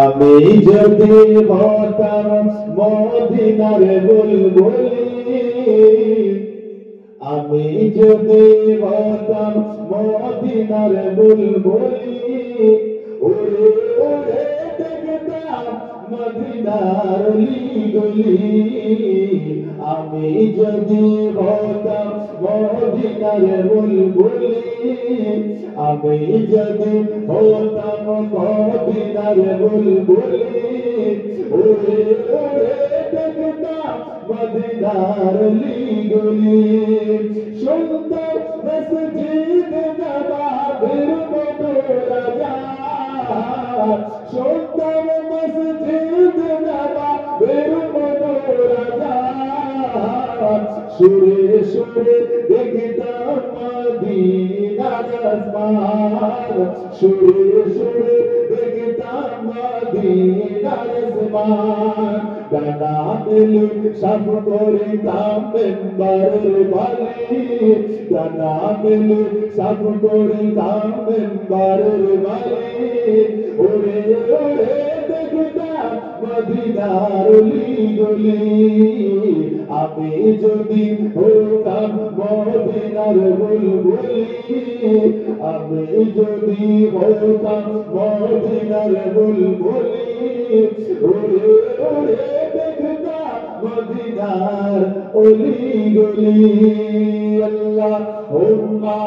আমি যদি হতাম মদিনার বুলবুলি, আমি যদি হতাম মদিনার বুলবুলি, উড়ে উড়ে দেখতাম মদিনার গলি। আমি যদি হতাম মদিনার বুলবুলি, আমি যদি হতাম মদিনার বুলবুলি, উড়ে উড়ে দেখতাম মদিনার মদিনার লিগলি সুন্দর মসজিদ নবাবের মনোরাজা সুন্দর মসজিদ নবাবের মনোরাজা সুরে সুরে দেখতাম মদিনার আসমান সুরে সুরে দেখতাম মদিনার আসমান ডানা মেলে সব করিতাম মেম্বারের বালি ডানা মেলে সব করিতাম মেম্বারের বালি ওরে ওরে দেখতাম মদিনার লিগলি আমি যদি হতাম মদিনার বুলবুলি আমি যদি হতাম মদিনার বুলবুলি ওরে ওরে দেখতাম মদিনার অলি গলি আল্লাহুম্মা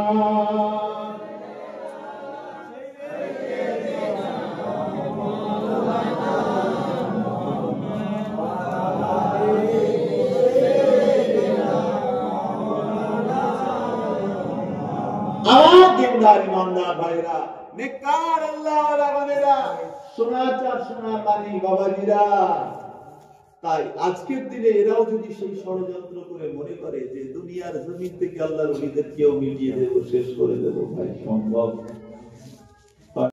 দিনদার ইমানদার ভাইরা নেককার আল্লাহওয়ালা বান্দারা সোনাচার সোনা পানি বাবাজিরা তাই আজকের দিনে এরাও যদি সেই ষড়যন্ত্র করে মনে করে যে দুনিয়ার জমিন থেকে আল্লাহর ওলিদের কেউ মিটিয়ে দেব শেষ করে দেব ভাই সম্ভব